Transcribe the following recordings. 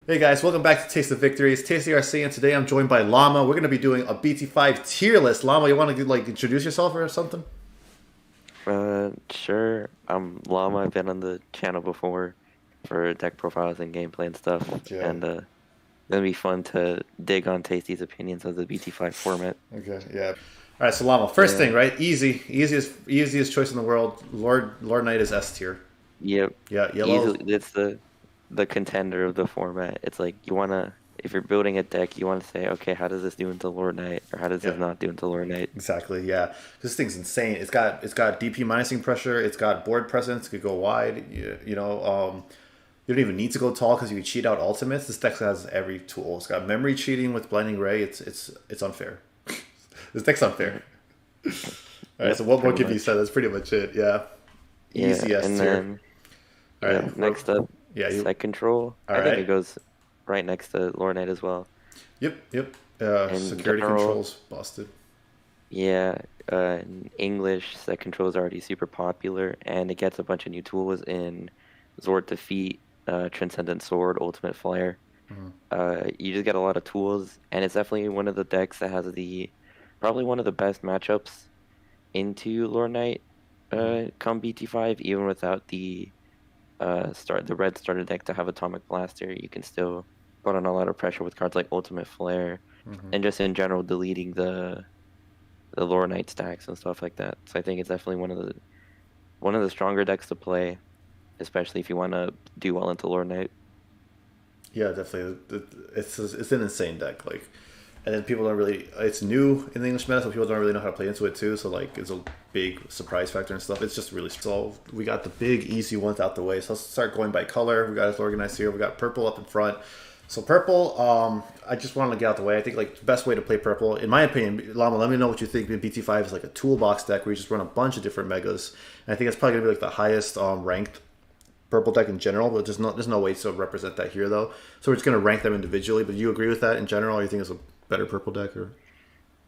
Hey guys, welcome back to Taste of Victories. Tasty RC, and today I'm joined by Llama. We're going to be doing a BT5 tier list. Llama, you want to introduce yourself or something? Sure. I'm Llama. I've been on the channel before for deck profiles and gameplay and stuff, Yeah. and it'll be fun to dig on Tasty's opinions of the BT5 format. Okay. Yeah. All right. So Llama, first Yeah. thing, right? Easiest choice in the world. Lord Knight is S tier. Yep. Yeah. Yellow. Easily, it's the contender of the format. It's like you wanna, if you're building a deck, you wanna say, okay, how does this do into Lord Knight, or how does Yeah. this not do into Lord Knight? Exactly. Yeah. This thing's insane. It's got DP minusing pressure. It's got board presence. It could go wide. You don't even need to go tall because you can cheat out ultimates. This deck has every tool. It's got memory cheating with blinding ray. It's unfair. This deck's unfair. All right, Yep, so what more pretty can you say? much. That's pretty much it. Yeah, Yeah, easy S and tier. then All yeah, right, next up, yeah, you. Sec Control. All I think right. it goes right next to Lord Knight as well. Yep. In Security general, controls busted. yeah, in English, set control is already super popular, and it gets a bunch of new tools in Zord Defeat, Transcendent Sword, Ultimate Flare. Mhm. You just get a lot of tools, and it's definitely one of the decks that has probably one of the best matchups into Lore Knight, Mhm. come BT5, even without the red starter deck to have Atomic Blaster. You can still put on a lot of pressure with cards like Ultimate Flare, Mhm. and just in general deleting the Lore Knight stacks and stuff like that. So I think it's definitely one of the stronger decks to play, especially if you want to do well into Lore Knight. Yeah, definitely. It's an insane deck. And then people don't really. It's new in the English meta, so people don't really know how to play into it too. So it's a big surprise factor and stuff. It's just really so. We got the big easy ones out the way. So let's start going by color. We got it organized here. We got purple up in front. So purple, I just wanted to get out the way. I think the best way to play purple, in my opinion, Llama, let me know what you think. BT5 is like a toolbox deck where you just run a bunch of different megas, and I think it's probably gonna be the highest ranked purple deck in general. But there's no way to represent that here though. So we're just gonna rank them individually. But do you agree with that in general? Or you think it's a better purple deck or?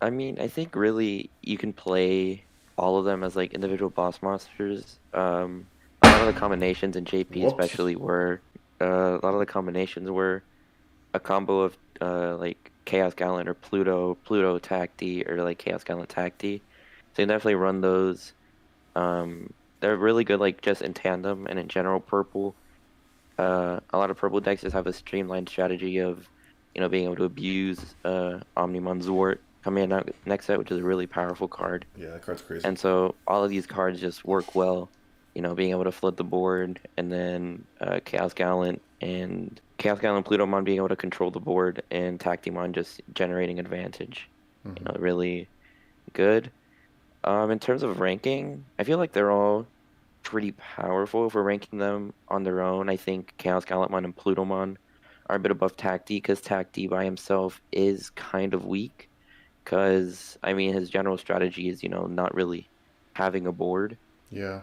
I mean, I think really you can play all of them as like individual boss monsters. A lot of the combinations in JP Whoops. especially were a lot of the combinations were a combo of like Chaos Gallant or Pluto Tacti or like Chaos Gallant Tacti. So you can definitely run those. They're really good like just in tandem and in general purple. A lot of purple decks just have a streamlined strategy of, being able to abuse Omni Zwart coming out next set, which is a really powerful card. Yeah, that card's crazy. And so all of these cards just work well, being able to flood the board, and then Chaos Gallant Plutomon being able to control the board, and Tactimon just generating advantage. Hmm. Really good. In terms of ranking, I feel like they're all pretty powerful if we're ranking them on their own. I think Chaos Gallantmon and Plutomon are a bit above Tacti because Tacti by himself is kind of weak. Because, I mean, his general strategy is, not really having a board, Yeah.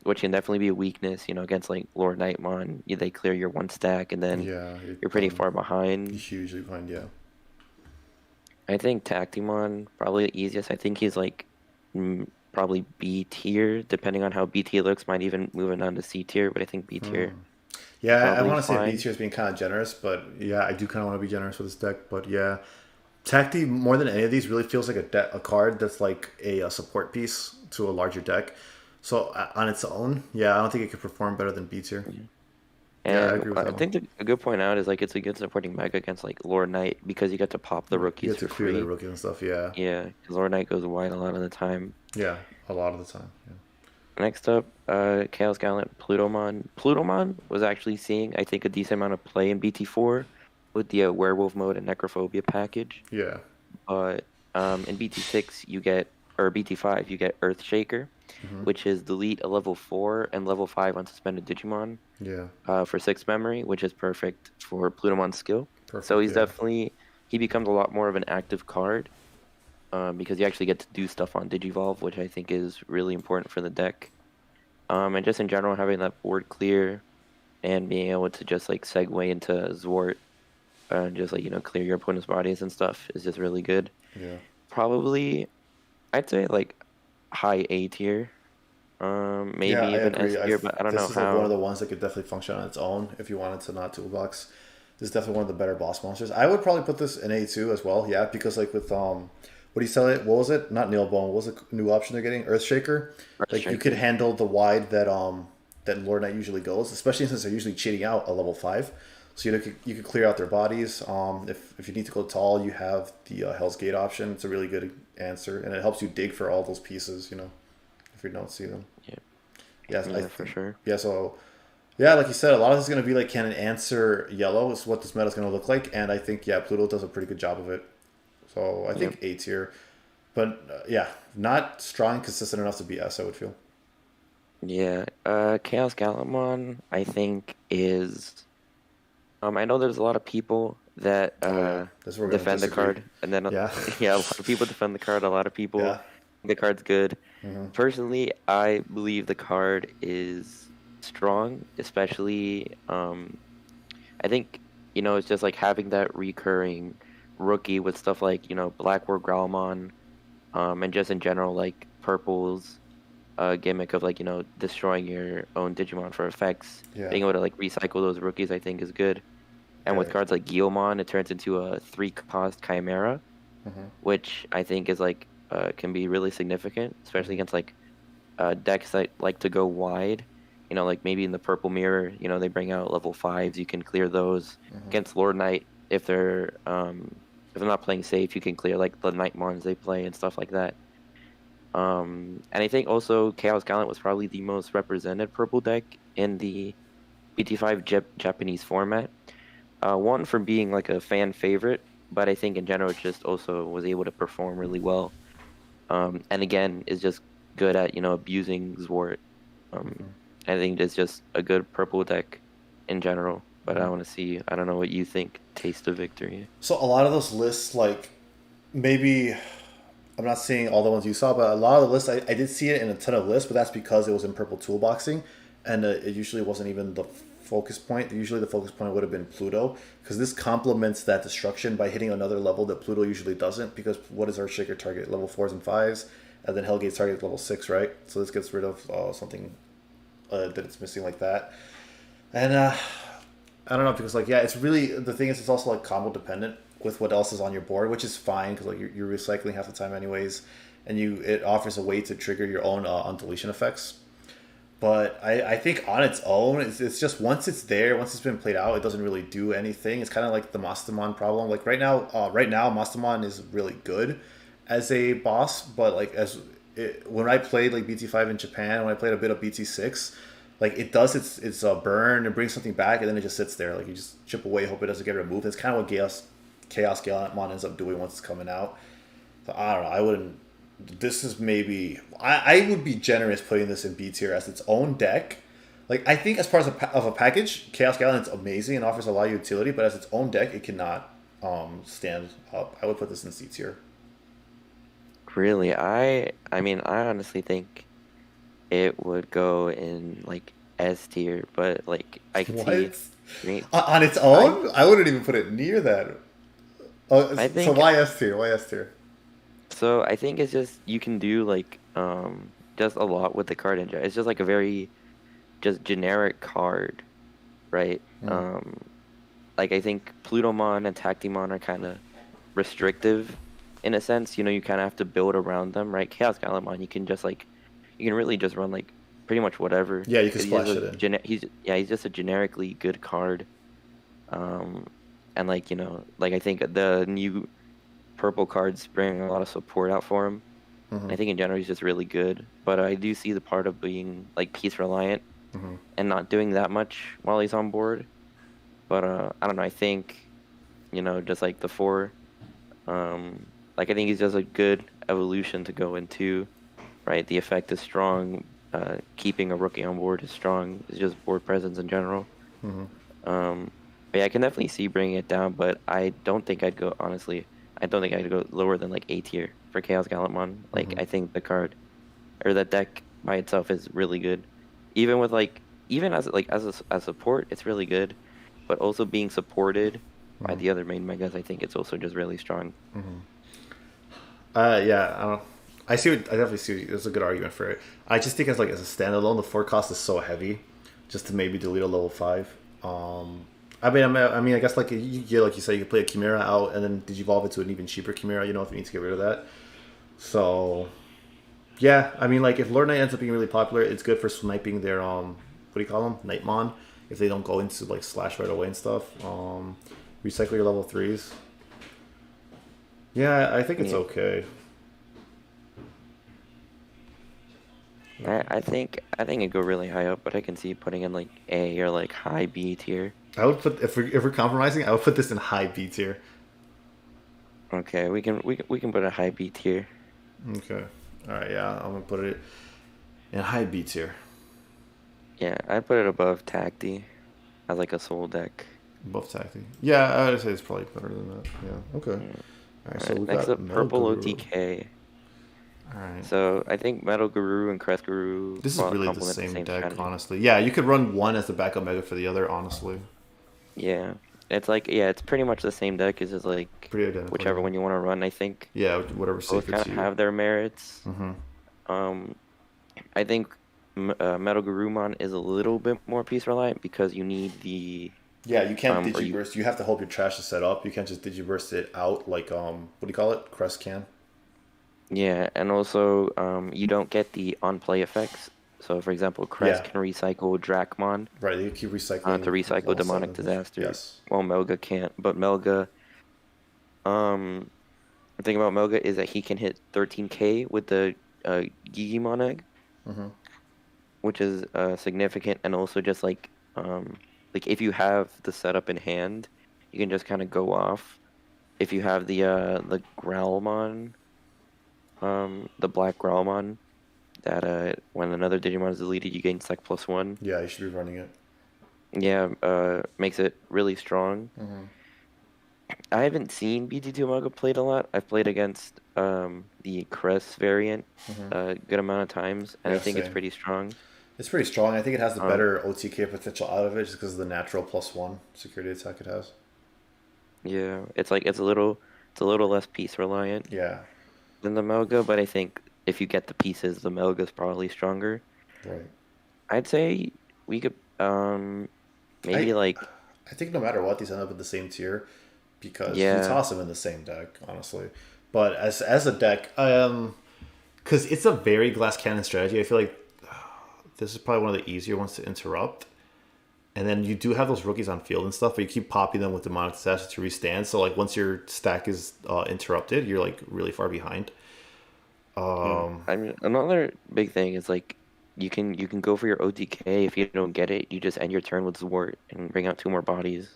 which can definitely be a weakness, against like Lord Nightmon. They clear your one stack and then Yeah. You're you're pretty done. far behind. Hugely behind. Yeah. I think Tactimon probably the easiest. I think he's like probably B tier, depending on how B tier looks. Might even move it down to C tier, but I think B tier Yeah, I probably want to say B fine. tier is being kind of generous, but yeah, I do kind of want to be generous with this deck. But yeah, Tacti more than any of these really feels like a card that's like a support piece to a larger deck. So on its own, yeah, I don't think it could perform better than B tier. Yeah. Yeah, I And agree with I that one. think a good point out is like it's a good supporting mega against like Lord Knight because you get to pop the You rookies get to for clear the free. rookies and stuff. Yeah, Yeah, because Lord Knight goes wide a lot of the time. yeah, a lot of the time. Yeah. Next up, Chaos Gallant Plutomon. Plutomon was actually seeing, I think, a decent amount of play in BT4 with the Werewolf mode and Necrophobia package. Yeah. But in BT6, or BT5, you get Earthshaker, Hmm. which is delete a level 4 and level 5 unsuspended Digimon Yeah. for 6 memory, which is perfect for Plutomon's skill. So Perfect. Yeah. he becomes a lot more of an active card because you actually get to do stuff on Digivolve, which I think is really important for the deck. And just in general, having that board clear and being able to just like segue into Zwart and just like, clear your opponent's bodies and stuff is just really good. Yeah. Probably, I'd say like high A tier, Yeah, maybe I even S agree. tier, but I don't know This is like one of how. the ones that could definitely function on its own if you wanted to not toolbox. This is definitely one of the better boss monsters. I would probably put this in A2 as well. Yeah, because like with what do you sell it? What was it? Not Nailbone. What was the new option they're getting? Earthshaker. Like you could handle the wide that Lord Knight usually goes, especially since they're usually cheating out a level 5. So you could clear out their bodies. If you need to go tall, you have the Hell's Gate option. It's a really good answer, and it helps you dig for all those pieces. You know, if you don't see them. Yeah. Yeah, For sure. Yeah, so yeah, like you said, a lot of this is going to be like, can it answer yellow? Is what this meta is going to look like, and I think Pluto does a pretty good job of it. So I think A tier, but yeah, not strong, consistent enough to be S. I would feel. Yeah. Chaos Gallaumon, I think is. I know there's a lot of people that defend the card, and then yeah, yeah, a lot of people defend the card. A lot of people think the card's good. Personally, I believe the card is strong, especially. I think it's just like having that recurring rookie with stuff like Blackboard Growlmon, and just in general like Purple's gimmick of like destroying your own Digimon for effects. Being able to like recycle those rookies, I think, is good. And with cards like Gallaumon, it turns into a 3-cost Chimera, which I think is like can be really significant, especially against like decks that like to go wide. Like maybe in the Purple Mirror, they bring out level 5s. You can clear those against Lord Knight if they're not playing safe. You can clear like the Nightmons they play and stuff like that. And I think also Chaos Gallant was probably the most represented purple deck in the BT5 Japanese format. One for being like a fan favorite, but I think in general it just also was able to perform really well. And again, is just good at abusing Zwart. I think it's just a good purple deck in general. But I want to see. I don't know what you think. Taste of Victory. So a lot of those lists, like maybe I'm not seeing all the ones you saw, but a lot of the lists I did see it in a ton of lists, but that's because it was in purple toolboxing, and it usually wasn't even the focus point. Usually the focus point would have been Pluto, because this complements that destruction by hitting another level that Pluto usually doesn't, because what is our shaker target? Level 4s and 5s, and then Hellgate's target level 6, right? So this gets rid of something that it's missing like that. And I don't know, because like, yeah, it's really, the thing is, it's also like combo dependent with what else is on your board, which is fine, because like you're recycling half the time anyways, and it offers a way to trigger your own undeletion effects. But I think on its own, it's just once it's there, once it's been played out, it doesn't really do anything. It's kind of like the Mastaman problem. Like right now, Mastaman is really good as a boss, but like when I played like BT5 in Japan, when I played a bit of BT6, like it does its burn and brings something back, and then it just sits there. Like you just chip away, hope it doesn't get removed. It's kind of what Chaos Gallaumon ends up doing once it's coming out. So I don't know. I wouldn't. This is maybe I would be generous putting this in B tier as its own deck. Like I think as part of a package, Chaos Gallant's amazing and offers a lot of utility, but as its own deck, it cannot stand up. I would put this in C tier. Really, I mean, I honestly think it would go in like S tier, but like I can see on its own. I wouldn't even put it near that. I think, so why S tier? Why S tier? So I think it's just you can do like just a lot with the card in general. It's just like a very just generic card, right? Like I think Plutomon and Tactimon are kind of restrictive in a sense. You kind of have to build around them, right? Chaos Gallaumon, you can really just run like pretty much whatever. Yeah, you can splash it in. He's just a generically good card. And like like I think the new purple cards bring a lot of support out for him. I think in general he's just really good, but I do see the part of being like piece reliant and not doing that much while he's on board. But I don't know, I think just like the 4, like I think he's just a good evolution to go into, right? The effect is strong, keeping a rookie on board is strong. It's just board presence in general. But yeah, I can definitely see bringing it down, but I don't think I'd go lower than like A tier for Chaos Gallaumon. Like I think the card or the deck by itself is really good. Even with even as a support, it's really good. But also being supported by the other main megas, I think it's also just really strong. Yeah, I definitely see. There's a good argument for it. I just think as a standalone, the 4 cost is so heavy, just to maybe delete a level 5. I guess like like you said, you could play a Chimera out and then digivolve it to an even cheaper Chimera. You know, if you need to get rid of that. So, yeah, I mean, like if Lord Knight ends up being really popular, it's good for sniping their what do you call them, Nightmon, if they don't go into like slash right away and stuff. Recycle your level 3s. Yeah, I think it's okay. I think it'd go really high up, but I can see putting in like A or like high B tier. I would put if we're compromising, I would put this in high B tier. Okay, we can put a high B tier. Okay. All right. Yeah, I'm gonna put it in high B tier. Yeah, I'd put it above Tacti as like a soul deck. Above Tacti. Yeah, I would say it's probably better than that. Yeah. Okay. All right. So we Next got up, purple OTK. All right. So I think Metal Guru and Crest Guru. This is really the same deck, strategy. Honestly. Yeah, you could run one as the backup mega for the other, honestly. Yeah, it's like it's pretty much the same deck. It's just like whichever one you want to run. I think. Yeah, whatever. Both kind of have their merits. I think Metal Garurumon is a little bit more piece reliant because you need the. Yeah, you can't digiburst. You have to hope your trash is set up. You can't just digiburst it out like what do you call it? Crest can. Yeah, and also you don't get the on-play effects. So, for example, Crest can recycle Drakmon. Right, you keep recycling. To recycle Demonic Disaster. Yes. Well, Melga can't. But Melga, the thing about Melga is that he can hit 13k with the Gigimon egg, which is significant. And also just like if you have the setup in hand, you can just kind of go off. If you have the Growlmon, the Black Growlmon, that when another Digimon is deleted, you gain Sec +1. Yeah, you should be running it. Yeah, makes it really strong. I haven't seen BT2 Manga played a lot. I've played against the Crest variant a good amount of times, and I think it's pretty strong. It's pretty strong. I think it has the better OTK potential out of it just because of the natural +1 security attack it has. Yeah, it's a little less piece reliant. Yeah. Than the Melga, but I think if you get the pieces, the Melga's probably stronger. Right. I'd say we could maybe I think no matter what, these end up in the same tier because you toss them in the same deck, honestly. But as a deck, because it's a very glass cannon strategy, I feel like this is probably one of the easier ones to interrupt. And then you do have those rookies on field and stuff, but you keep popping them with Demonic Disaster to restand. So like once your stack is interrupted, you're like really far behind. I mean, another big thing is like you can go for your OTK. If you don't get it, you just end your turn with Zwart and bring out 2 more bodies,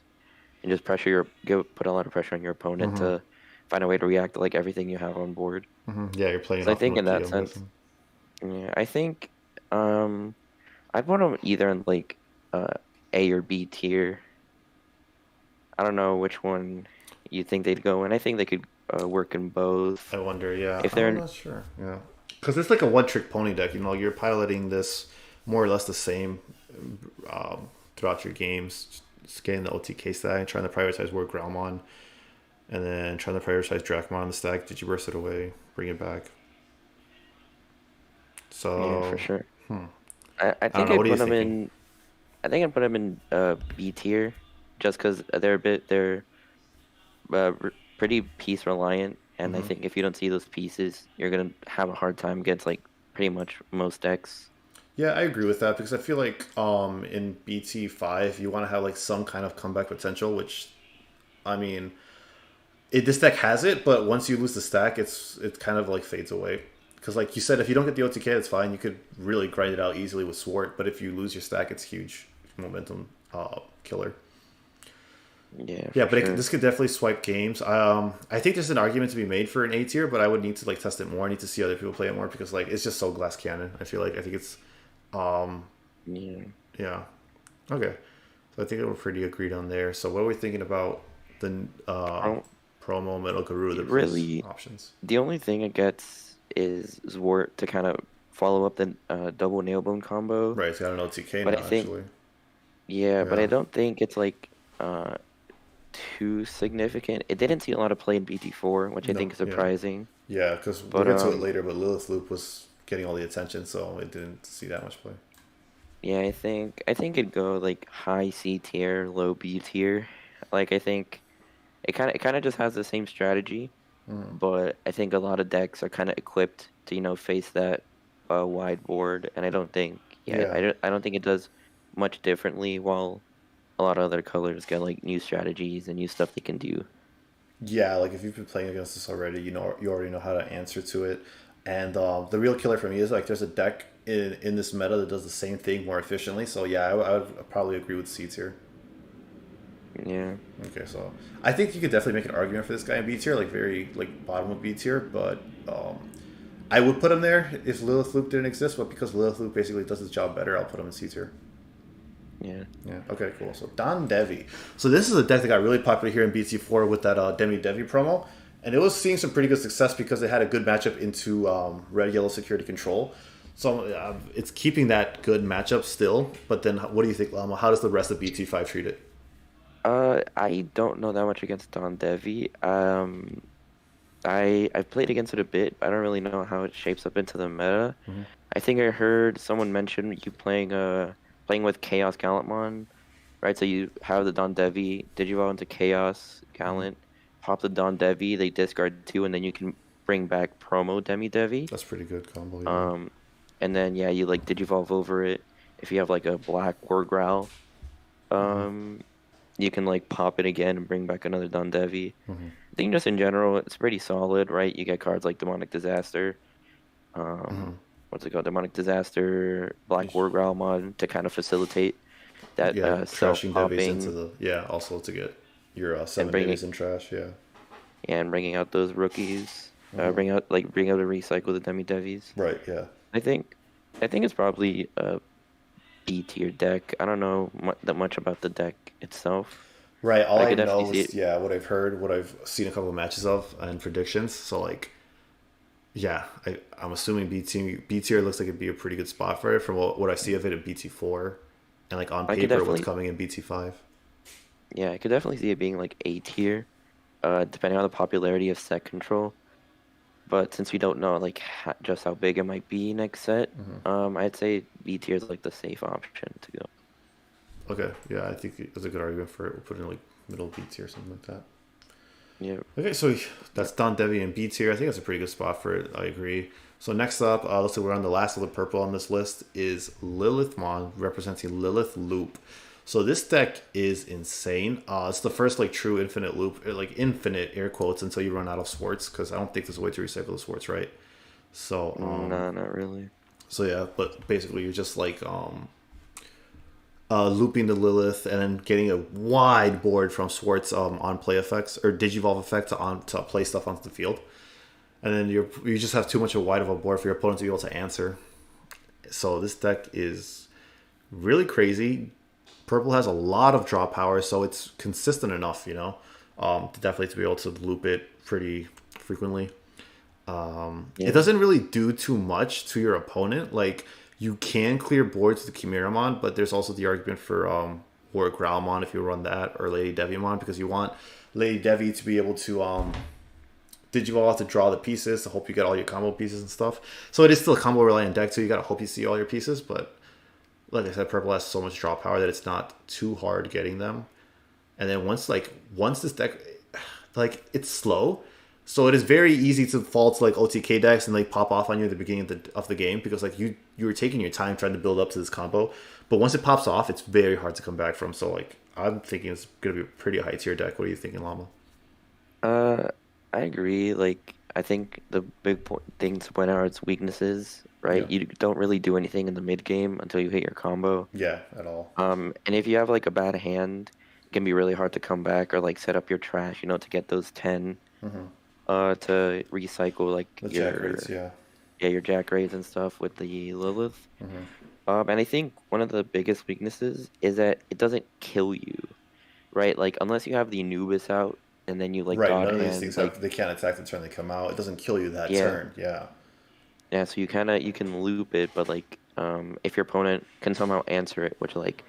and just put a lot of pressure on your opponent to find a way to react to like everything you have on board. Yeah, you're playing. So I think in that sense, I think I'd put them either in like A or B tier. I don't know which one you think they'd go in. I think they could work in both. I wonder, yeah. If they're I'm not sure, yeah. Because it's like a one-trick pony deck. You know, you're piloting this more or less the same throughout your games. Just getting the OTK stack, trying to prioritize War Growlmon, and then trying to prioritize Drakmon on the stack. Did you burst it away? Bring it back. So yeah, for sure. I think I'd put them in. I think I'd put them in B tier, just because they're pretty piece reliant, and I think if you don't see those pieces, you're gonna have a hard time against like pretty much most decks. Yeah, I agree with that because I feel like in BT5 you want to have like some kind of comeback potential, which I mean, this deck has it, but once you lose the stack, it kind of like fades away. Because like you said, if you don't get the OTK, it's fine. You could really grind it out easily with Swart, but if you lose your stack, it's huge momentum killer. Yeah, but this could definitely swipe games. I think there's an argument to be made for an A tier, but I would need to like test it more. I need to see other people play it more because like it's just so glass cannon. I think it's yeah. Okay. So I think we're pretty agreed on there. So what are we thinking about the promo Metal Guru, the really options? The only thing it gets is Zwart to kind of follow up the double nailbone combo. Right, it's got an OTK but now, actually. Yeah, but I don't think it's like too significant. It didn't see a lot of play in BT4, which I think is surprising. Yeah, because we'll get to it later, but Lilithloop was getting all the attention, so it didn't see that much play. Yeah, I think it'd go like high C tier, low B tier. Like I think it kind of just has the same strategy, Mm. but I think a lot of decks are kind of equipped to, face that wide board, and I don't think, yeah, Yeah. I don't think it does much differently, while a lot of other colors get like new strategies and new stuff they can do. Yeah, like if you've been playing against this already, you already know how to answer to it. And the real killer for me is like there's a deck in this meta that does the same thing more efficiently. So yeah, I would probably agree with C tier. Yeah. Okay, so I think you could definitely make an argument for this guy in B tier, like very like bottom of B tier, but I would put him there if Lilith Loop didn't exist, but because Lilith Loop basically does his job better, I'll put him in C tier. Yeah. Yeah. Okay. Cool. So Don Devi. So this is a deck that got really popular here in BT4 with that Demi Devi promo, and it was seeing some pretty good success because they had a good matchup into red yellow security control. So it's keeping that good matchup still. But then, what do you think, Lama? How does the rest of BT5 treat it? I don't know that much against Don Devi. I've played against it a bit, but I don't really know how it shapes up into the meta. Mm-hmm. I think I heard someone mention you playing with Chaos Gallaumon, right? So you have the Don Devi, Digivolve into Chaos Mm-hmm. Gallant, pop the Don Devi, they discard two, and then you can bring back promo Demi Devi. That's pretty good combo. Yeah. Um, and then yeah, you like Digivolve over it. If you have like a Black War Growl, Mm-hmm. um, you can like pop it again and bring back another Don Devi. Mm-hmm. I think just in general, it's pretty solid, right? You get cards like Demonic Disaster, Mm-hmm. what's it called? Demonic Disaster, Black War Growl mod to kind of facilitate that Yeah, trashing Devis into self-popping the also to get your and seven bringing Devis in trash. Yeah. bringing out those rookies. Mm-hmm. Bring out to recycle the Demi Devis. Right. Yeah. I think I think it's probably a B tier deck. I don't know that much about the deck itself, Right. All but I I could definitely know see is it. yeah, what I've heard, what I've seen a couple of matches of, and predictions. So like, yeah, I'm assuming B tier looks like it'd be a pretty good spot for it from what I see of it at BT4, and like on I could paper what's definitely coming in BT5. Yeah, I could definitely see it being like A tier, depending on the popularity of set control. But since we don't know like just how big it might be next set, Hmm. I'd say B tier is like the safe option to go. Okay, yeah, I think it's a good argument for it. We'll put it in like middle B tier or something like that. Yeah. Okay, so that's Don Devi and B tier. I think that's a pretty good spot for it. I agree. So next up, looks like we're on the last of the purple on this list is Lilithmond representing Lilith Loop. So this deck is insane. It's the first like true infinite loop, like infinite air quotes until you run out of Swartz because I don't think there's a way to recycle the Swartz, right? So No, not really. so yeah, but basically you're just like looping the Lilith and then getting a wide board from Swartz on play effects or Digivolve effect to play stuff onto the field. And then you just have too much of a wide of a board for your opponent to be able to answer. So this deck is really crazy. Purple has a lot of draw power, so it's consistent enough, to definitely to be able to loop it pretty frequently. It Yeah. doesn't really do too much to your opponent. Like you can clear boards with the Chimeramon, but there's also the argument for War Growlmon if you run that or Lady Devimon because you want Lady Devi to be able to Digivolve to draw the pieces to hope you get all your combo pieces and stuff. So it is still a combo reliant deck, so you gotta hope you see all your pieces. But like I said, purple has so much draw power that it's not too hard getting them. And then once this deck, like it's slow, so it is very easy to fall to like OTK decks and like pop off on you at the beginning of the game because like you were taking your time trying to build up to this combo. But once it pops off, it's very hard to come back from. So like I'm thinking it's gonna be a pretty high tier deck. What are you thinking, Llama? Uh, I agree. Like, I think the thing to point out are its weaknesses, Yeah. right? You don't really do anything in the mid game until you hit your combo. Yeah, at all. And if you have like a bad hand, it can be really hard to come back or like set up your trash, to get those 10, Mm-hmm. to recycle like The jack rates, yeah. your jack raids and stuff with the Lilith. Mm-hmm. And I think one of the biggest weaknesses is that it doesn't kill you, right? Like unless you have the Anubis out and then you like Right, God none of these hand, things like, have they can't attack the turn they come out. It doesn't kill you that yeah, turn. Yeah. yeah. So you can loop it, but like if your opponent can somehow answer it, which like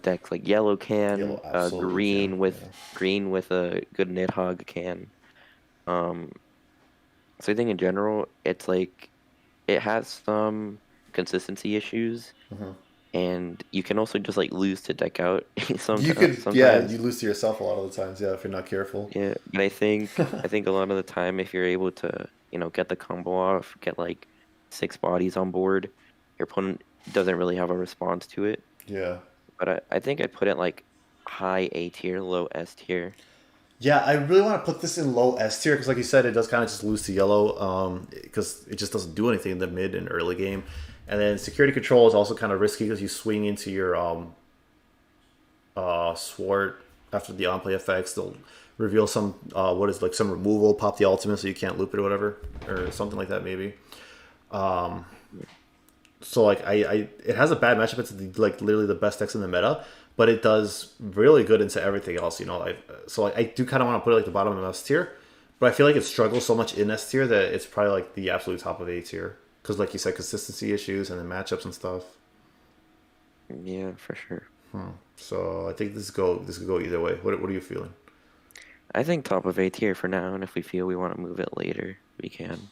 decks like yellow can, Yellow absolutely can. Yeah. green with a good Nidhogg can. Um, so I think in general, it's like it has some consistency issues. Mm-hmm. and you can also just like lose to deck out You sometimes. could, yeah, you Sometimes. lose to yourself a lot of the times, yeah, if you're not careful. Yeah, but I think a lot of the time if you're able to, get the combo off, get like 6 bodies on board, your opponent doesn't really have a response to it. Yeah. But I think I put it like high A tier, low S tier. Yeah, I really want to put this in low S tier because, like you said, it does kind of just lose to yellow because it just doesn't do anything in the mid and early game. And then security control is also kind of risky because you swing into your sword after the on play effects. They'll reveal some what is like some removal, pop the ultimate so you can't loop it or whatever, or something like that maybe. So like I it has a bad matchup. It's like literally the best decks in the meta, but it does really good into everything else. So like I do kind of want to put it like the bottom of S tier, but I feel like it struggles so much in S tier that it's probably like the absolute top of A tier because like you said, consistency issues and then matchups and stuff. Yeah, for sure. So I think this could go either way. What are you feeling? I think top of A tier for now, and if we feel we want to move it later, we can.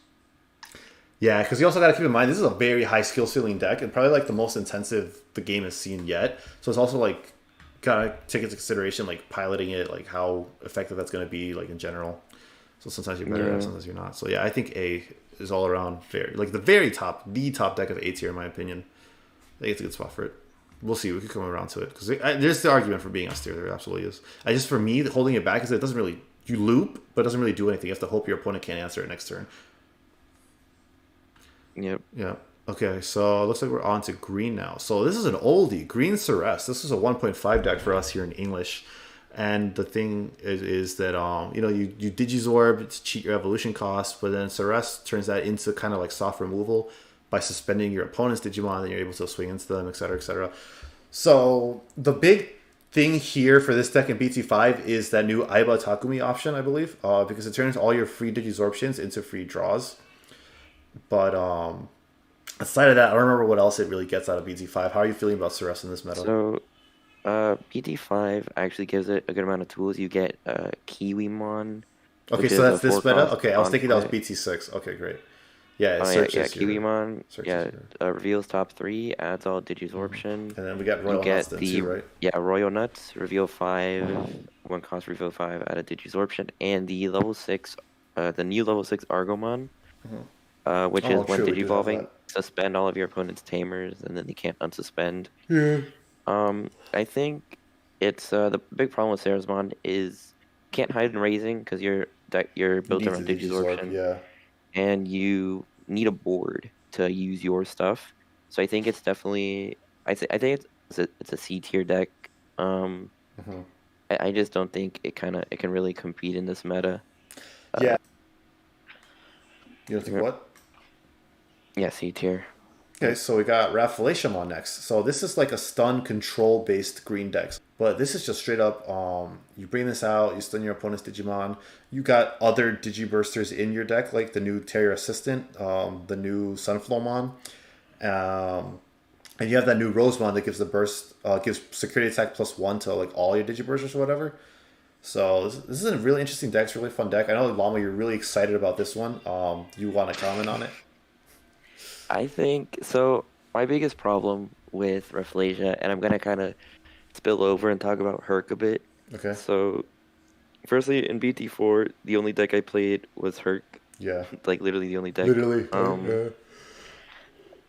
Yeah, because you also got to keep in mind this is a very high skill ceiling deck and probably like the most intensive the game has seen yet. So it's also like gotta take into consideration like piloting it, like how effective that's going to be, like in general. So sometimes you're better, Yeah. sometimes you're not. So yeah, I think A is all around very like the top deck of A tier in my opinion. I think it's a good spot for it. We'll see. We could come around to it because there's the argument for being S tier. There absolutely is. I just for me holding it back is it doesn't really you loop, but it doesn't really do anything. You have to hope your opponent can't answer it next turn. Yep. Yeah. Okay, so it looks like we're on to green now. So this is an oldie, Green Ceres. This is a 1.5 deck for us here in English. And the thing is that you Digizorb to cheat your evolution cost, but then Ceres turns that into kind of like soft removal by suspending your opponent's Digimon, then you're able to swing into them, etc., etc. So the big thing here for this deck in BT5 is that new Aiba Takumi option, I believe, because it turns all your free Digisorptions into free draws. But aside of that, I don't remember what else it really gets out of BT5. How are you feeling about Ceres in this meta? So, BT5 actually gives it a good amount of tools. You get Kiwimon, Okay, which so is a that's this meta. 4 cost Okay, I was on thinking that was play. BT6. Okay, great. Yeah, it Oh yeah, searches your Kiwimon. searches Yeah, your. reveals top 3, adds all Digisorption. And then we got You Royal get Huston the too, right? Royal Nuts, reveal 5, 1 cost reveal 5, add a Digisorption, and the level 6, the new level 6 Argomon, which is Oh, when true. We do have Digivolving, that. suspend all of your opponent's tamers, and then they can't unsuspend. Yeah. I think it's the big problem with Sarazmon is can't hide in raising because you're You built need to around Digisorb. Digisorption, Yeah. and you need a board to use your stuff. So I think it's definitely I think it's a C tier deck. Um, I just don't think it can really compete in this meta. Yeah. You don't think Yeah, what? yeah, C tier. Okay, so we got Raffleishamon next. So this is like a stun control based green deck. But this is just straight up, you bring this out, you stun your opponent's Digimon. You got other Digibursters in your deck, like the new Terrier Assistant, the new Sunflowmon. And you have that new Rosemon that gives the burst, gives security attack +1 to like all your Digibursters or whatever. So this is a really interesting deck. It's a really fun deck. I know Llama, you're really excited about this one. You want to comment on it? I think so. My biggest problem with Rafflesia, and I'm gonna kind of spill over and talk about Herc a bit. Okay. So, firstly, in BT4, the only deck I played was Herc, Yeah. like literally the only deck. Literally.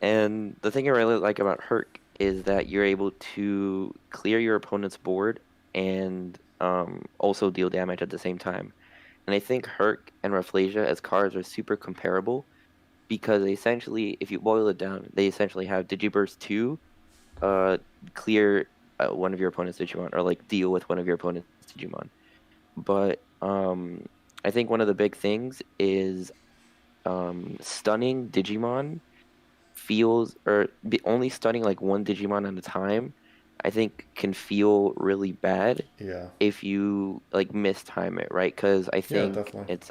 And the thing I really like about Herc is that you're able to clear your opponent's board and also deal damage at the same time. And I think Herc and Rafflesia as cards are super comparable because they essentially, if you boil it down, they essentially have Digiburst 2, clear one of your opponent's Digimon, or like deal with one of your opponent's Digimon. But I think one of the big things is stunning Digimon or only stunning like one Digimon at a time, I think can feel really bad Yeah. if you like mistime it, right? Because I Yeah, think definitely. it's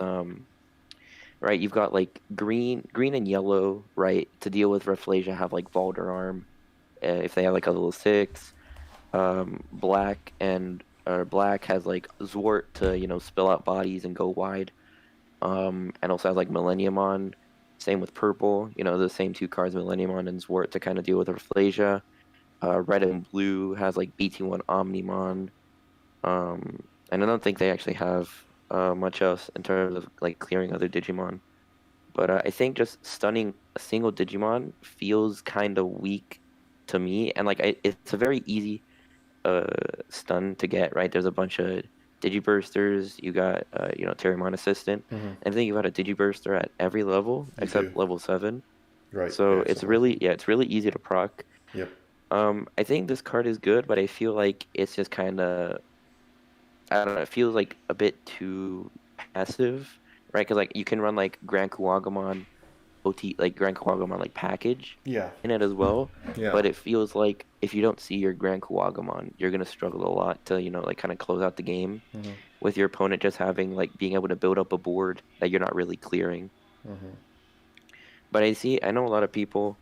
right, you've got like green and yellow, right, to deal with Rafflesia have like Valderarm, if they have like a level 6. Black has like Zwart to spill out bodies and go wide, and also has like Millenniumon. Same with purple, the same 2 cards, Millenniumon and Zwart, to kind of deal with Rafflesia. Red and Blue has like BT1 Omnimon. And I don't think they actually have much else in terms of like clearing other Digimon. But I think just stunning a single Digimon feels kind of weak to me, and like it's a very easy uh stun to get, right? There's a bunch of Digibursters. You got Terramon Assistant, Hmm. and I think you got a Digiburster at every level You do. except level 7. Right. So Yeah, it's except level. really it's really easy to proc. Yep. I think this card is good, but I feel like it's just kind of I don't know. It feels like a bit too passive, right? Because like you can run like Grand Kuwagamon OT, like Grand Kuwagamon like package Yeah. in it as well. Yeah. But it feels like if you don't see your Grand Kuwagamon, you're gonna struggle a lot to like kind of close out the game Hmm. with your opponent just having like being able to build up a board that you're not really clearing. Hmm. But I know a lot of people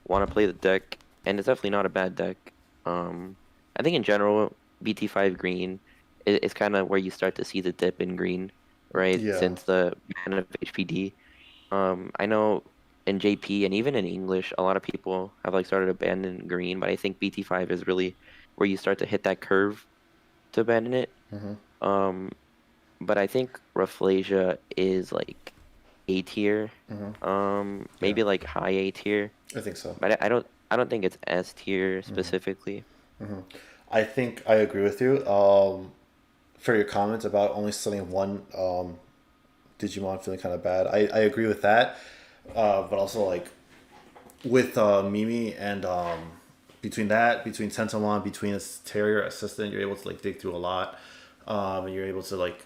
want to play the deck, and it's definitely not a bad deck. I think in general, BT5 green is kind of where you start to see the dip in green, right? Yeah. Since the ban of HPD. I know in JP and even in English, a lot of people have like started abandoning green, but I think BT5 is really where you start to hit that curve to abandon it. Hmm. Um, but I think Rafflesia is like A tier, Hmm. Yeah. maybe like high A tier. I think so. But I don't think it's S tier Hmm. specifically. Hmm. I think I agree with you. For your comments about only selling one Digimon feeling kind of bad, I agree with that. But also like with Mimi and between Tentomon, between its Terrier Assistant, you're able to like dig through a lot. And you're able to like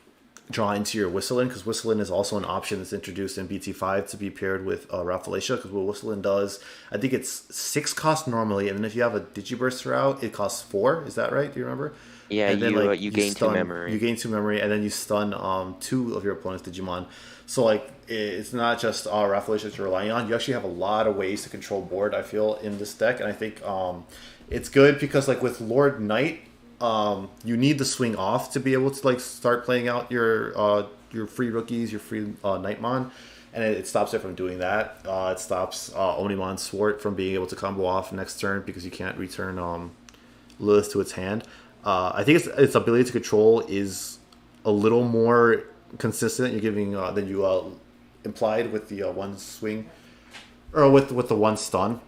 draw into your Whistling, because Whistling is also an option that's introduced in BT5 to be paired with Rafflesia, because what Whistling does, I think it's 6 cost normally, and then if you have a Digiburster out, it costs 4. Is that right? Do you remember? Yeah, And then you like you gain two you memory. gain 2 memory, and then you stun 2 of your opponent's Digimon. So like it's not just Rafflesia that you're relying on. You actually have a lot of ways to control board, I feel, in this deck, and I think it's good because like with Lord Knight, you need the swing off to be able to like start playing out your free rookies, your free Nightmon, and it stops it from doing that. It stops Omnimon Swart from being able to combo off next turn because you can't return Lilith to its hand. I think its ability to control is a little more consistent. You're giving than you implied with the one swing or with the one stun.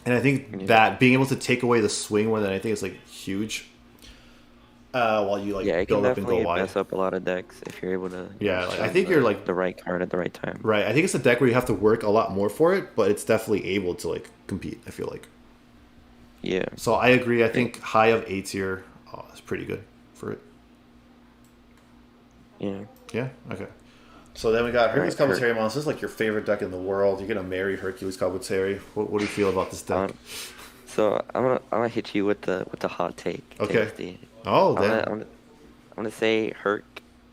And I think Yeah. that being able to take away the swing more than anything is like huge. While you Yeah, like it can build up and go definitely wide. mess up a lot of decks if you're able to, Yeah, like I choose think you're like the right card at the right time. right. I think it's a deck where you have to work a lot more for it, but it's definitely able to like compete. I feel like. Yeah. So I agree. I Great. think high of A tier is pretty good for it. Yeah. Yeah. Okay. So then we got All Hercules right, Herc. Kabuterimon. This is like your favorite deck in the world. You're gonna marry Hercules Kabuteri. What do you feel about this deck? So I'm gonna hit you with the hot take, Okay. Tasty. Oh, I'm gonna then I'm gonna, I'm gonna say Herc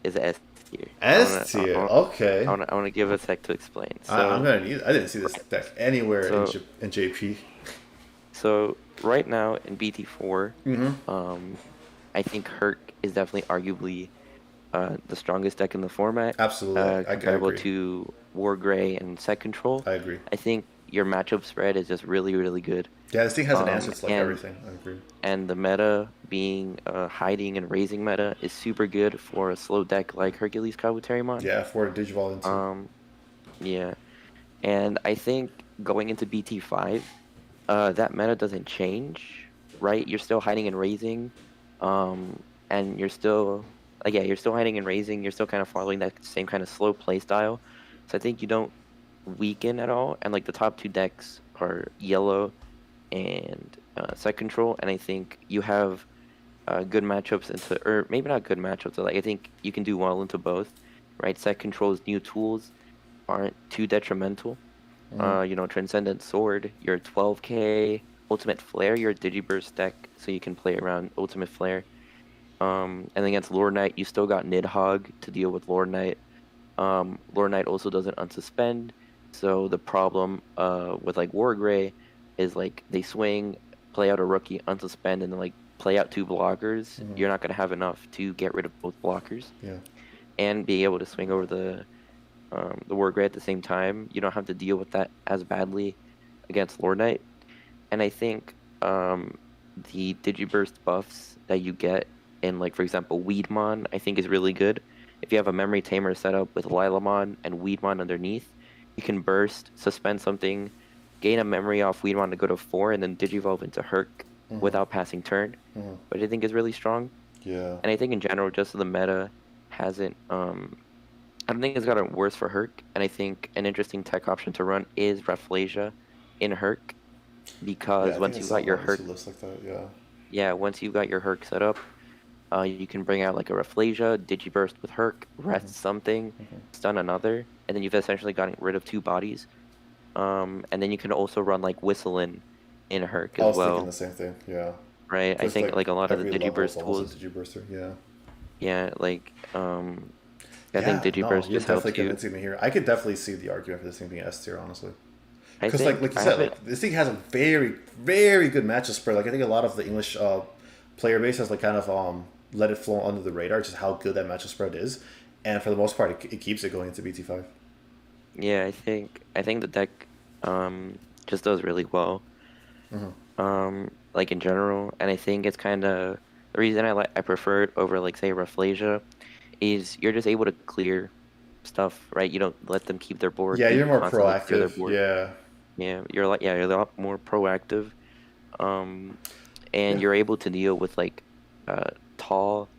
is S tier. S tier. Okay. I wanna give a sec to explain. I'm So gonna need. I didn't see this deck anywhere in so In JP. so right now in BT4, Mm-hmm. I think Herc is definitely arguably the strongest deck in the format, Absolutely. I comparable agree. to War Grey and Set Control. I agree. I think your matchup spread is just really, really good. Yeah, this thing has an answer to like And everything. I agree. the meta being hiding and raising meta is super good for a slow deck like Hercules Kabuterimon. Yeah, for Digivol into. Um, yeah, and I think going into BT5, that meta doesn't change, right? You're still hiding and raising, and you're still like, yeah, you're still hiding and raising. You're still kind of following that same kind of slow play style. So I think you don't weaken at all. And like the top two decks are yellow and Set Control, and I think you have good matchups into, or maybe not good matchups, but like I think you can do well into both, right? Set Control's new tools aren't too detrimental. Mm-hmm. Transcendent Sword, your 12k, Ultimate Flare, your Digiburst deck, so you can play around Ultimate Flare. And against Lord Knight, you still got Nidhogg to deal with Lord Knight. Lord Knight also doesn't unsuspend, so the problem with like War Grey is like they swing, play out a rookie, unsuspend, and then like play out two blockers. Mm-hmm. You're not gonna have enough to get rid of both blockers Yeah. and be able to swing over the War Grey at the same time. You don't have to deal with that as badly against Lord Knight. And I think the Digiburst buffs that you get in, like, for example, Weedmon, I think is really good. If you have a memory tamer set up with Lilithmond and Weedmon underneath, you can burst, suspend something, gain a memory off Weedmon to go to 4, and then Digivolve into Herc Mm-hmm. without passing turn, Mm-hmm. which I think is really strong. Yeah. And I think in general, just the meta hasn't. I don't think it's gotten worse for Herc, and I think an interesting tech option to run is Rafflesia in Herc, Yeah, because I think once I you saw got your one that Herc, looks like that. Yeah. yeah, once you got your Herc set up, you can bring out like a Rafflesia, Digiburst with Herc, rest something, Mm-hmm. stun another, and then you've essentially gotten rid of 2 bodies. And then you can also run like Whistling in Herc I as was thinking well, the same thing. Yeah. right? I Just think like like a lot of the every level is Digiburst almost a tools, Digiburster. Yeah. yeah, like I think Yeah. No, Digiburst you're just definitely helps you. convincing me here. I could definitely see the argument for this thing being S tier, honestly. I Because like think you I said, haven't. like this thing has a very very good matchup spread. Like I think a lot of the English player base has like kind of let it flow under the radar, just how good that matchup spread is, and for the most part, it keeps it going into BT5. Yeah, I think the deck just does really well. Mm-hmm. Like in general, and I think it's kind of the reason I prefer it over like say Rafflesia is you're just able to clear stuff, right? You don't let them keep their board. Yeah, You you're more constantly clear their proactive. board. Yeah. Yeah, you're a lot more proactive. Um, and Yeah. you're able to deal with like tall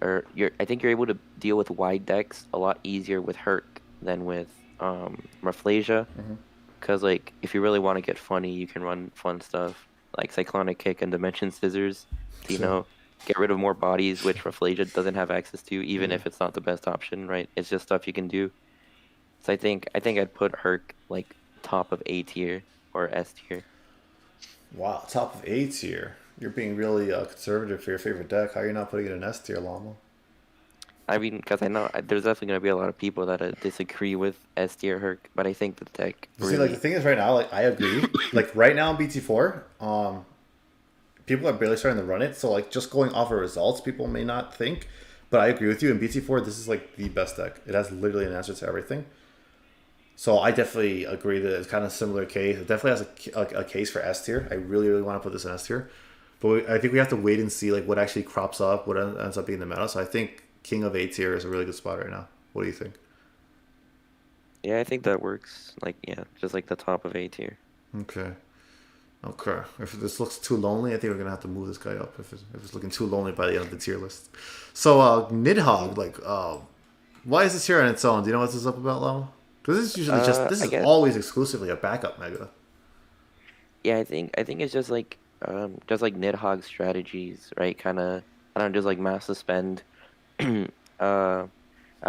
or I think you're able to deal with wide decks a lot easier with Herc than with Rafflesia. Mm-hmm. Because, like, if you really want to get funny, you can run fun stuff like Cyclonic Kick and Dimension Scissors to, get rid of more bodies, which Rafflesia doesn't have access to, even Yeah. if it's not the best option, right? It's just stuff you can do. So I think I'd put Herc, like, top of A tier or S tier. Wow, top of A tier. You're being really conservative for your favorite deck. How are you not putting it in S tier, Llama? I mean, because I know there's definitely going to be a lot of people that disagree with S tier Herc, but I think the deck You see, like the really. thing is, right now, like I agree. Like right now in BT4, people are barely starting to run it. So like just going off of results, people may not think, but I agree with you. In BT4, this is like the best deck. It has literally an answer to everything. So I definitely agree that it's kind of similar case. It definitely has a case for S tier. I really, really want to put this in S tier, but I think we have to wait and see like what actually crops up, what ends up being the meta. So I think King of A tier is a really good spot right now. What do you think? Yeah, I think that works. Like, yeah, just like the top of A tier. Okay. Okay. If this looks too lonely, I think we're gonna have to move this guy up. If it's looking too lonely by the end of the tier list. So Nidhogg, like, why is this here on its own? Do you know what this is up about, Lama? Because this is usually this I is guess. always exclusively a backup mega. Yeah, I think it's just like Nidhogg strategies, right? Kind of, I don't know, just like mass suspend. I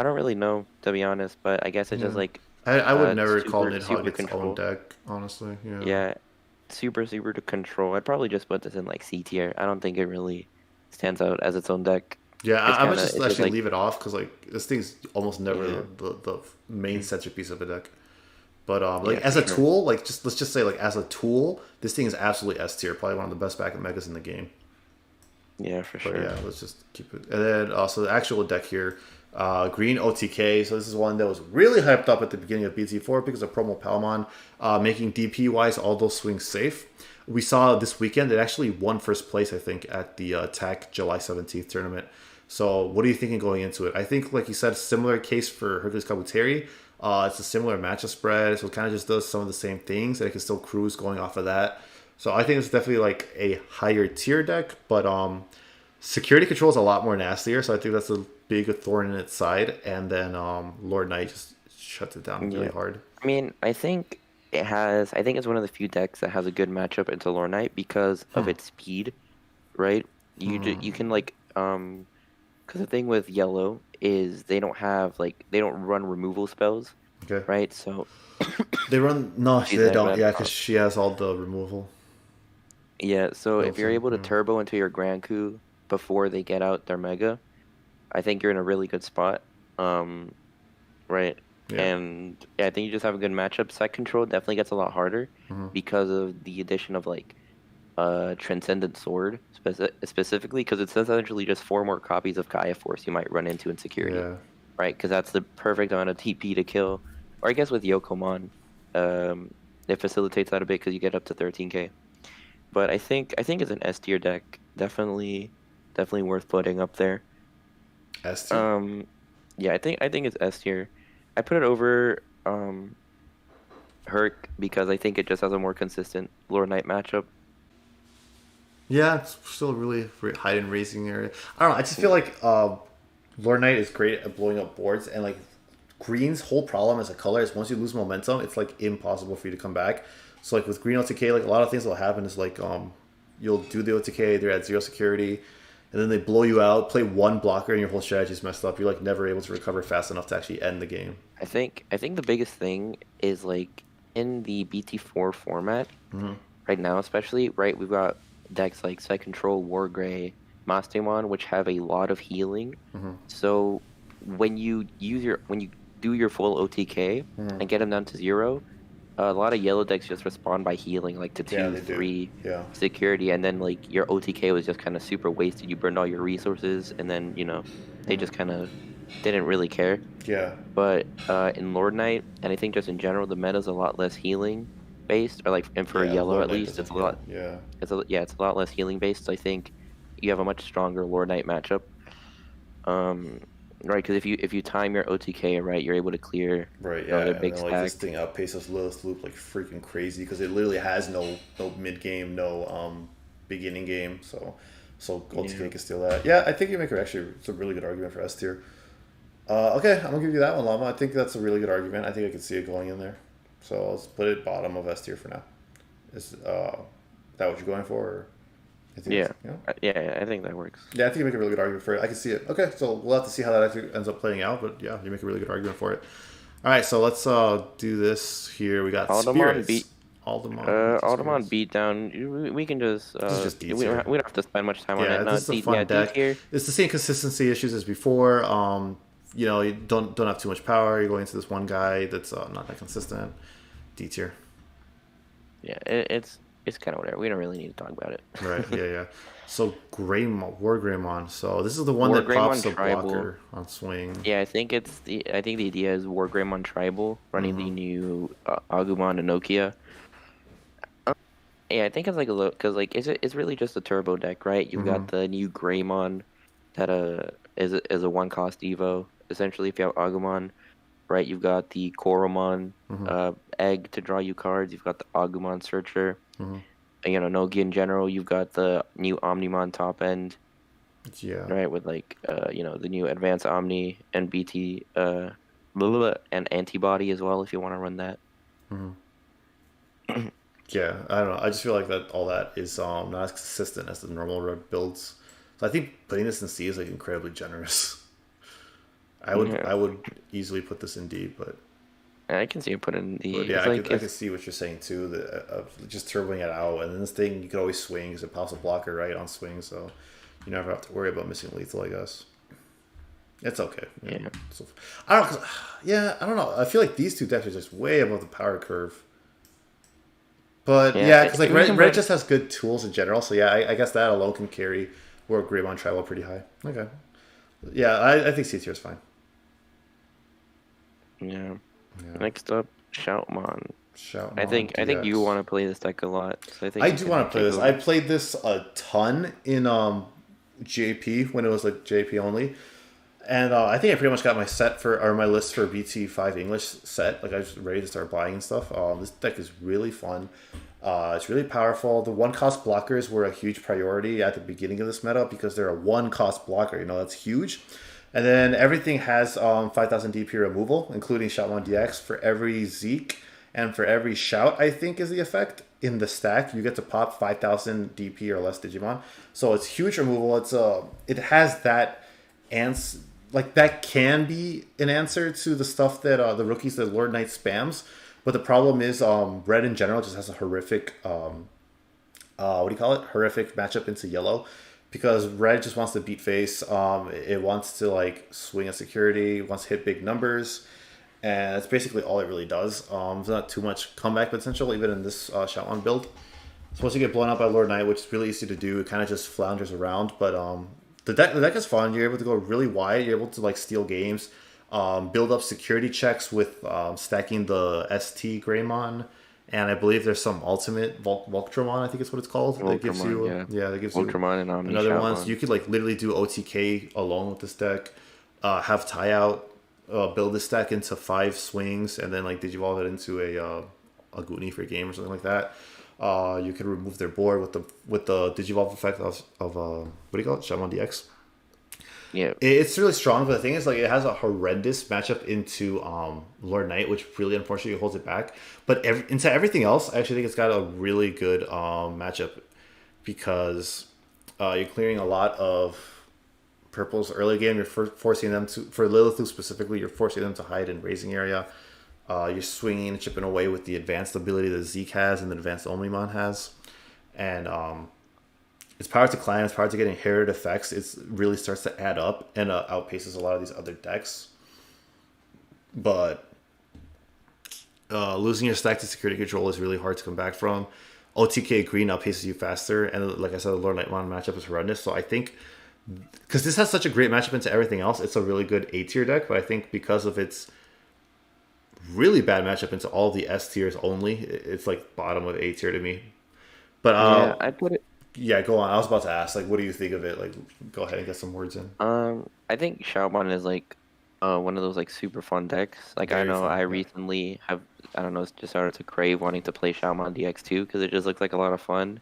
don't really know, to be honest, but I guess it's just Yeah. like I would never call super Nidhogg super its own control. deck, honestly. Yeah. Yeah, super to control. I'd probably just put this in like C tier. I don't think it really stands out as its own deck. Yeah, It's I might kind of just it's just actually like leave it off because like this thing's almost never yeah, the main centerpiece of a deck. But like yeah, as for a sure. tool, like just let's just say like as a tool, this thing is absolutely S tier, probably one of the best backup megas in the game. Yeah, for But sure. yeah, let's just keep it. And then also the actual deck here, green OTK. So this is one that was really hyped up at the beginning of BT4 because of promo Palmon, making DP wise all those swings safe. We saw this weekend it actually won first place, I think, at the TAC July 17th tournament. So what are you thinking going into it? I think, like you said, similar case for Hercules Kabuteri. It's a similar matchup spread, so it kind of just does some of the same things, and it can still cruise going off of that. So I think it's definitely like a higher tier deck, but security control is a lot more nastier. So I think that's a big thorn in its side. And then Lord Knight just shuts it down really Yeah, hard. I mean, I think it has. I think it's one of the few decks that has a good matchup into Lore Knight because of its speed, right? You can like because the thing with yellow is they don't run removal spells, Okay, right? So they run no, she's they like don't. that. Yeah, because she has all the removal Yeah, so if built you're in. able to Yeah. turbo into your Grand Coup before they get out their Mega, I think you're in a really good spot. Um, right. Yeah. And yeah, I think you just have a good matchup. Set control definitely gets a lot harder Mm-hmm. because of the addition of like Transcendent Sword specifically because it's essentially just 4 more copies of Gaia Force you might run into in security, Yeah. right? Because that's the perfect amount of TP to kill. Or I guess with Yokomon, it facilitates that a bit because you get up to 13k. but I think it's an S tier deck. Definitely worth putting up there. S tier. Um, yeah, I think it's S tier. I put it over Herc because I think it just has a more consistent Lord Knight matchup. Yeah, it's still really hide and raising area. I don't know. I just feel like Lord Knight is great at blowing up boards, and like green's whole problem as a color is once you lose momentum, it's like impossible for you to come back. So like with green OTK, like a lot of things will happen is like you'll do the OTK, they're at 0 security, and then they blow you out, play one blocker, and your whole strategy's messed up. You're like never able to recover fast enough to actually end the game. I think the biggest thing is like in the BT4 format Mm-hmm. right now, especially, right, we've got decks like Side Control, Wargrey, Mastaman, which have a lot of healing. Mm-hmm. So when you do your full OTK Mm-hmm. and get them down to 0, a lot of yellow decks just respond by healing like to Yeah, 2, they do. 3 Yeah. security, and then like your OTK was just kind of super wasted. You burned all your resources, and then they Mm-hmm. just kind of didn't really care. Yeah. But in Lord Knight, and I think just in general, the meta's a lot less healing based, or like, and for Yeah. yellow Lord at Knight least, it's doesn't a lot. heal. Yeah. It's a lot less healing based. So I think you have a much stronger Lord Knight matchup. Um, right, because if you time your OTK right, you're able to clear Right, yeah, their and big then like this stack. thing outpaces Lilith Loop like freaking crazy because it literally has no mid game, no beginning game, so Yeah. OTK can steal that. Yeah, I think you make actually it's a really good argument for S tier. Okay, I'm gonna give you that one, Llama. I think that's a really good argument. I think I could see it going in there. So let's put it bottom of S tier for now. Is that what you're going for? Or I think Yeah. it's, you know? Yeah, I think that works. Yeah, I think you make a really good argument for it. I can see it. Okay, so we'll have to see how that actually ends up playing out. But yeah, you make a really good argument for it. All right, so let's do this here. We got Aldemon spirits. beat Aldemon versus Aldemon spirits. beat down. We can just This is just D we tier. don't have to spend much time on Yeah, it. No, this is a fun D deck. tier. It's the same consistency issues as before. You don't have too much power. You're going to this one guy that's not that consistent. D tier. Yeah, it's kind of whatever. We don't really need to talk about it. Right. Yeah. Yeah. So Greymon, War Greymon. So this is the one War that pops Greymon the Tribal. blocker on swing. Yeah, I think the idea is War Greymon Tribal running the new Agumon and Nokia. Yeah, I think it's like a look because like it's really just a turbo deck, right? You've Mm-hmm. got the new Greymon that is a one cost Evo. Essentially, if you have Agumon, right, you've got the Koromon Mm-hmm. egg to draw you cards. You've got the Agumon Searcher. Mm-hmm. And, Nogi in general. You've got the new Omnimon top end, Yeah. right, with like the new Advanced Omni and BT blah, blah, blah, and Antibody as well if you want to run that. Mm-hmm. Yeah, I don't know. I just feel like that all that is not as consistent as the normal red builds. So I think putting this in C is like incredibly generous. I Yeah, would easily put this in D, I can see you put in the. but yeah, It's like I could see what you're saying too. Of just turboing it out, and then this thing you could always swing because it pops a blocker right on swing, so you never have to worry about missing lethal. I guess it's okay. yeah. So, I don't. Yeah, I don't know. I feel like these two decks are just way above the power curve. But Yeah, yeah, because like we can Red put. just has good tools in general. So yeah, I guess that alone can carry War Greymon Tribal pretty high. Okay. Yeah, I think C tier is fine. Yeah. Yeah. Next up, Shoutmon. Shout I on think I think you DX. want to play this deck a lot, so I think I you do can want to play take this. I over. played this a ton in JP when it was like JP only. And I think I pretty much got my set for or my list for BT5 English set. Like I was ready to start buying and stuff. This deck is really fun. It's really powerful. The one cost blockers were a huge priority at the beginning of this meta because they're a one cost blocker. That's huge. And then everything has 5,000 DP removal, including Shoutmon DX for every Zeke and for every Shout. I think is the effect in the stack. You get to pop 5,000 DP or less Digimon. So it's huge removal. It has that answer. Like that can be an answer to the stuff that the rookies that Lord Knight spams, but the problem is red in general just has a horrific what do you call it? Horrific matchup into yellow, because red just wants to beat face. It wants to like swing at security, wants to hit big numbers, and that's basically all it really does. There's not too much comeback potential even in this Shotgun build. So once you get blown out by Lord Knight, which is really easy to do, it kind of just flounders around. But the deck is fun. You're able to go really wide. You're able to like steal games, build up security checks with stacking the ST Greymon and I believe there's some ultimate Voltramon, I think it's what it's called. That gives Ultramon, you yeah. that gives you Ultramon and Omni another one. So Shoutmon. you could like literally do OTK alone with this deck, have tie out, build this deck into 5 swings, and then like digivolve it into a Goonie for a game or something like that. You can remove their board with the digivolve effect of what do you call it, Shaman DX. Yeah. It's really strong, but the thing is, like, it has a horrendous matchup into Lord Knight, which really unfortunately holds it back. But into everything else, I actually think it's got a really good matchup because you're clearing a lot of purples early game. You're forcing them to, for Lilith specifically, you're forcing them to hide in raising area. You're swinging and chipping away with the advanced ability that Zeke has and the advanced Omnimon has. And its power to climb, its power to get inherited effects, it really starts to add up and outpaces a lot of these other decks. But losing your stack to security control is really hard to come back from. OTK green outpaces you faster, and like I said, the Lord Nightmon matchup is horrendous. So I think, because this has such a great matchup into everything else, it's a really good A tier deck. But I think because of its really bad matchup into all the S tiers only, it's like bottom of A tier to me. But Yeah, I put it. yeah, go on. I was about to ask, like, what do you think of it? Like, go ahead and get some words in. I think Shoutmon is like one of those like super fun decks. Like I Very know fun. I Yeah. recently have I don't know just started to crave wanting to play Shoutmon DX2 because it just looks like a lot of fun.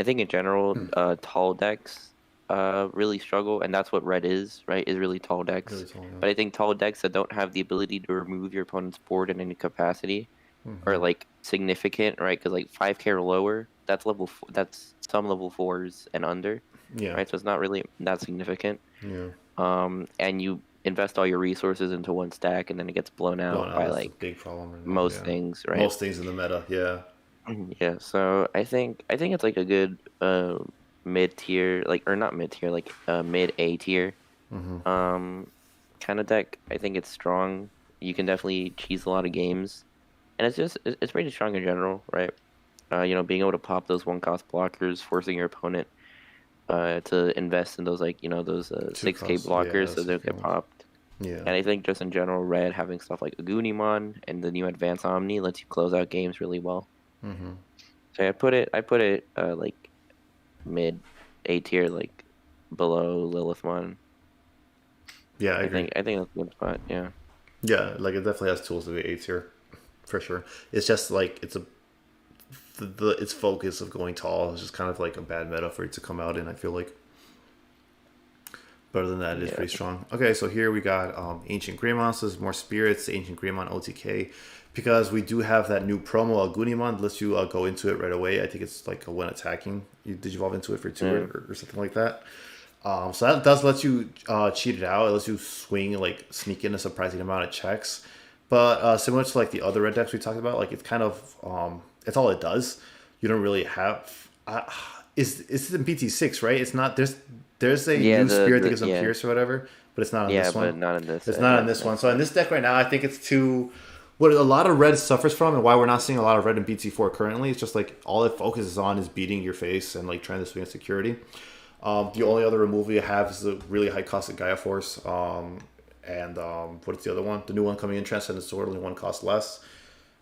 I think in general, tall decks really struggle, and that's what red is, right? Is really tall decks. Really tall. But I think tall decks that don't have the ability to remove your opponent's board in any capacity Yeah. are like significant, right? Because like 5K or lower, that's that's some level 4s and under, Yeah. right? So it's not really that significant. Yeah. And you invest all your resources into one stack, and then it gets blown Well, out no, by that's the like big problem right now. most Yeah. things, right? Most things in the meta. Yeah. Yeah. So I think it's like a good mid tier, like or not mid tier, like mid A tier um kind of deck. I think it's strong. You can definitely cheese a lot of games, and it's pretty strong in general, right? Being able to pop those 1-cost blockers, forcing your opponent to invest in those like those Two 6K costs. Yeah. blockers so That's they don't get good. popped. Yeah. And I think just in general, red having stuff like Agunimon and the new Advanced Omni lets you close out games really well. So I put it like mid A tier, like below Lilithmond. Yeah, I I agree. think I think that's a good spot. Yeah. Yeah, like it definitely has tools to be A tier, for sure. It's just like its focus of going tall is just kind of like a bad meta for it to come out in. I feel like. But other than that, it is Yeah. pretty strong. Okay, so here we got Ancient Greymon. So there's more spirits, Ancient Greymon OTK. Because we do have that new promo, Agunimon, lets you go into it right away. I think it's like when attacking, you digivolve into it for 2 Yeah. or something like that. So that does let you cheat it out. It lets you swing, like sneak in a surprising amount of checks. But similar to like the other red decks we talked about, like it's kind of it's all it does. You don't really have. Is in BT6, right? It's not. There's a Yeah, new spirit that the gives them yeah. Pierce or whatever, but it's not on Yeah, this but one. not in this It's not on not this in one. this So in this deck right now, I think it's too. What a lot of red suffers from, and why we're not seeing a lot of red in BT4 currently, it's just like all it focuses on is beating your face and like trying to swing at security. The only other removal you have is the really high cost of Gaia Force. And what's the other one? The new one coming in, Transcendent Sword, only 1 cost less.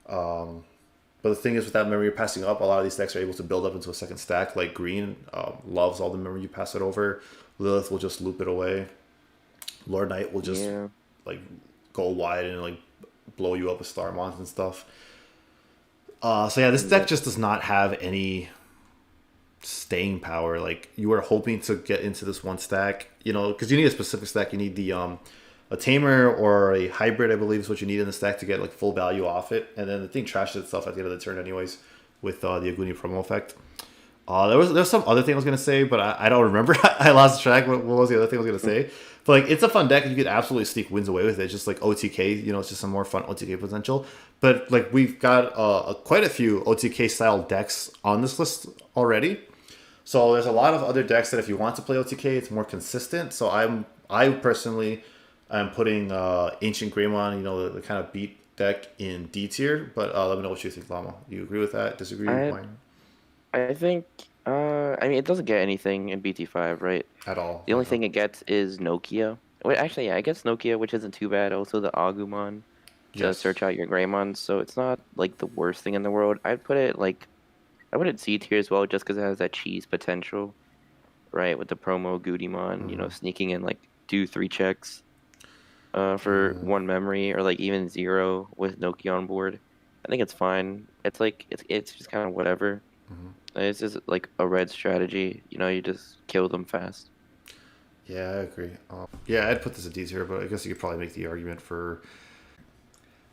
But the thing is, with that memory you're passing up, a lot of these decks are able to build up into a second stack. Like Green loves all the memory you pass it over. Lilith will just loop it away. Lord Knight will just Yeah. like go wide and like blow you up with Star Mons and stuff. So yeah, this deck Yeah. just does not have any staying power. Like you were hoping to get into this one stack, because you need a specific stack. You need the a tamer or a hybrid, I believe, is what you need in the stack to get like full value off it. And then the thing trashes itself at the end of the turn, anyways, with the Aguni promo effect. There was some other thing I was gonna say, but I don't remember. I lost track. What was the other thing I was gonna say? But like, it's a fun deck, and you could absolutely sneak wins away with it. Just like OTK, it's just some more fun OTK potential. But like, we've got quite a few OTK style decks on this list already. So there's a lot of other decks that if you want to play OTK, it's more consistent. So I personally am putting Ancient Greymon, the kind of beat deck in D tier. But let me know what you think, Llama. You agree with that? Disagree? I Why? I think I mean it doesn't get anything in BT5, right? At all? The only No. thing it gets is Nokia. Wait, actually, yeah, I guess Nokia, which isn't too bad. Also the Agumon. to Yes. search out your Greymon, so it's not like the worst thing in the world. I'd put it like I put it C tier as well, just because it has that cheese potential, right? With the promo Goodymon, Mm-hmm. sneaking in like 2-3 checks for one memory, or like even 0 with Noki on board. I think it's fine. It's like it's just kind of whatever. It's just like a red strategy. You just kill them fast. Yeah, I agree. Yeah, I'd put this at D tier, but I guess you could probably make the argument for.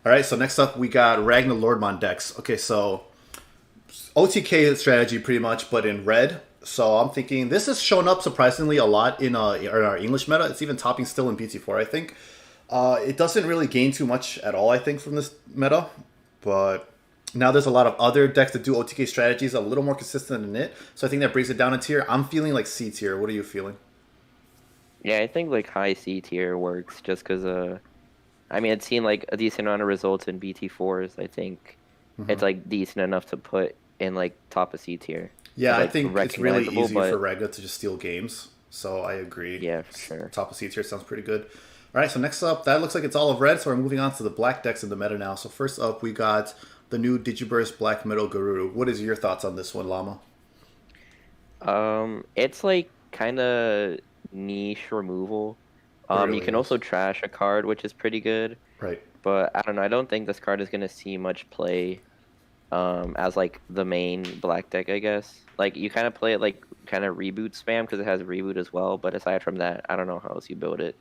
All right, so next up we got Ragna Lord Mondex. Okay, so OTK strategy pretty much, but in red. So I'm thinking this has shown up surprisingly a lot in our English meta. It's even topping still in BT4, I think. It doesn't really gain too much at all, I think, from this meta. But now there's a lot of other decks that do OTK strategies a little more consistent than it. So I think that brings it down a tier. I'm feeling like C tier. What are you feeling? Yeah, I think like high C tier works just because I mean it's seen like a decent amount of results in BT4s. I think it's like decent enough to put in like top of C tier. Yeah, It's I like think it's really recognizable, easy for but Ragna to just steal games. So I agree. yeah, for sure. Top of C tier sounds pretty good. All right, so next up, that looks like it's all of red. So we're moving on to the black decks in the meta now. So first up, we got the new Digiburst Black Metal Garuru. What is your thoughts on this one, Llama? It's like kind of niche removal. It You really can also is. trash a card, which is pretty good. Right. But I don't know. I don't think this card is gonna see much play as like the main black deck, I guess. Like you kind of play it like kind of reboot spam because it has reboot as well. But aside from that, I don't know how else you build it.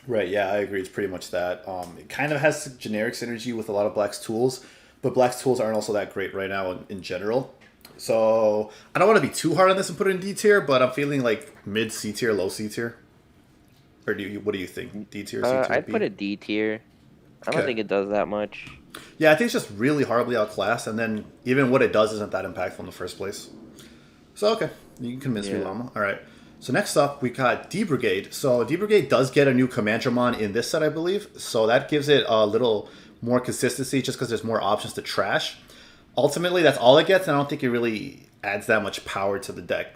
Right, yeah, I agree. It's pretty much that. It kind of has generic synergy with a lot of Black's tools, but Black's tools aren't also that great right now in general. So I don't want to be too hard on this and put it in D tier, but I'm feeling like mid C tier, low C tier. Or what do you think? D tier, C tier, I'd put B? it D tier. I don't Okay. think it does that much. Yeah, I think it's just really horribly outclassed, and then even what it does isn't that impactful in the first place. So okay, you can convince me, Yeah. Llama. All right. So next up, we got D Brigade. So D Brigade does get a new Command Dramon in this set, I believe. So that gives it a little more consistency, just because there's more options to trash. Ultimately, that's all it gets, and I don't think it really adds that much power to the deck.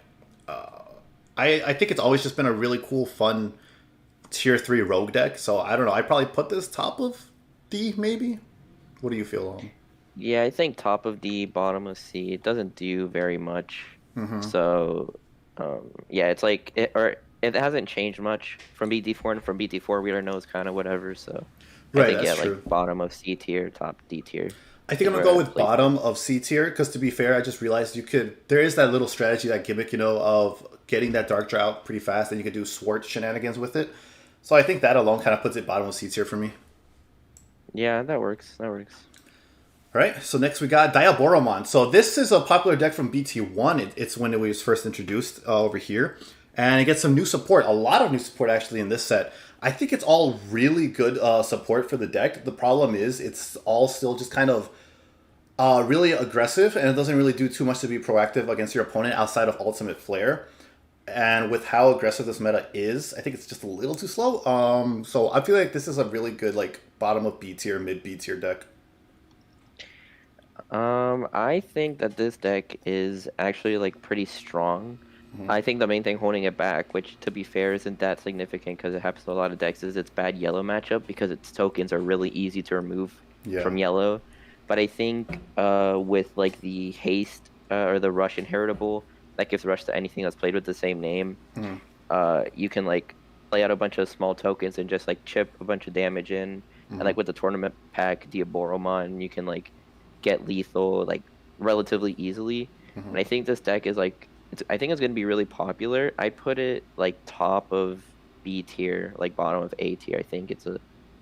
I think it's always just been a really cool, fun tier 3 rogue deck. So I don't know. I'd probably put this top of D, maybe. What do you feel on? Yeah, I think top of D, bottom of C. It doesn't do very much. So, yeah, it's like it hasn't changed much from BT4, and from BT4 we don't know it's kind of whatever. So, I Right, think that's yeah, true. like bottom of C tier, top D tier I think is I'm gonna where go I'd with place it. bottom of C tier because to be fair, I just realized you could. There is that little strategy, that gimmick, of getting that dark drought pretty fast, and you could do sword shenanigans with it. So I think that alone kind of puts it bottom of C tier for me. Yeah, that works. That works. All right, so next we got Diaboromon. So this is a popular deck from BT1. It's when it was first introduced over here, and it gets some new support. A lot of new support actually in this set. I think it's all really good support for the deck. The problem is it's all still just kind of really aggressive, and it doesn't really do too much to be proactive against your opponent outside of Ultimate Flare. And with how aggressive this meta is, I think it's just a little too slow. So I feel like this is a really good like bottom of B tier, mid B tier deck. I think that this deck is actually like pretty strong. I think the main thing holding it back, which to be fair isn't that significant because it happens to a lot of decks, is its bad yellow matchup because its tokens are really easy to remove Yeah. from yellow. But I think with like the haste or the rush inheritable that gives rush to anything that's played with the same name, you can like play out a bunch of small tokens and just like chip a bunch of damage in. And like with the tournament pack Diaboromon, you can like get lethal like relatively easily. And I think this deck is like I think it's going to be really popular. I put it like top of B tier, like bottom of A tier. I think it's a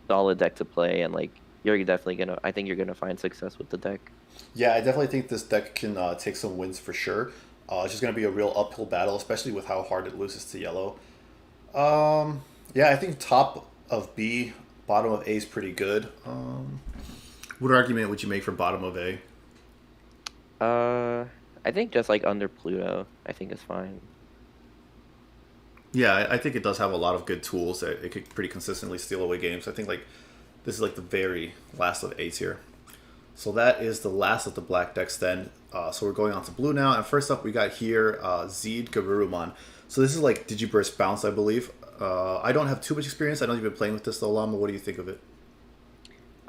solid deck to play, and like you're definitely gonna. I think you're gonna find success with the deck. Yeah, I definitely think this deck can take some wins for sure. It's just going to be a real uphill battle, especially with how hard it loses to yellow. Yeah, I think top of B, bottom of A is pretty good. What argument would you make for bottom of A? I think just like under Pluto, I think is fine. Yeah, I think it does have a lot of good tools that it could pretty consistently steal away games. I think like this is like the very last of A tier. So that is the last of the black decks then. So we're going on to blue now. And first up we got here Zed Garurumon. So this is like Digiburst Bounce, I believe. I don't have too much experience. I know you've been playing with this though, Llama. What do you think of it?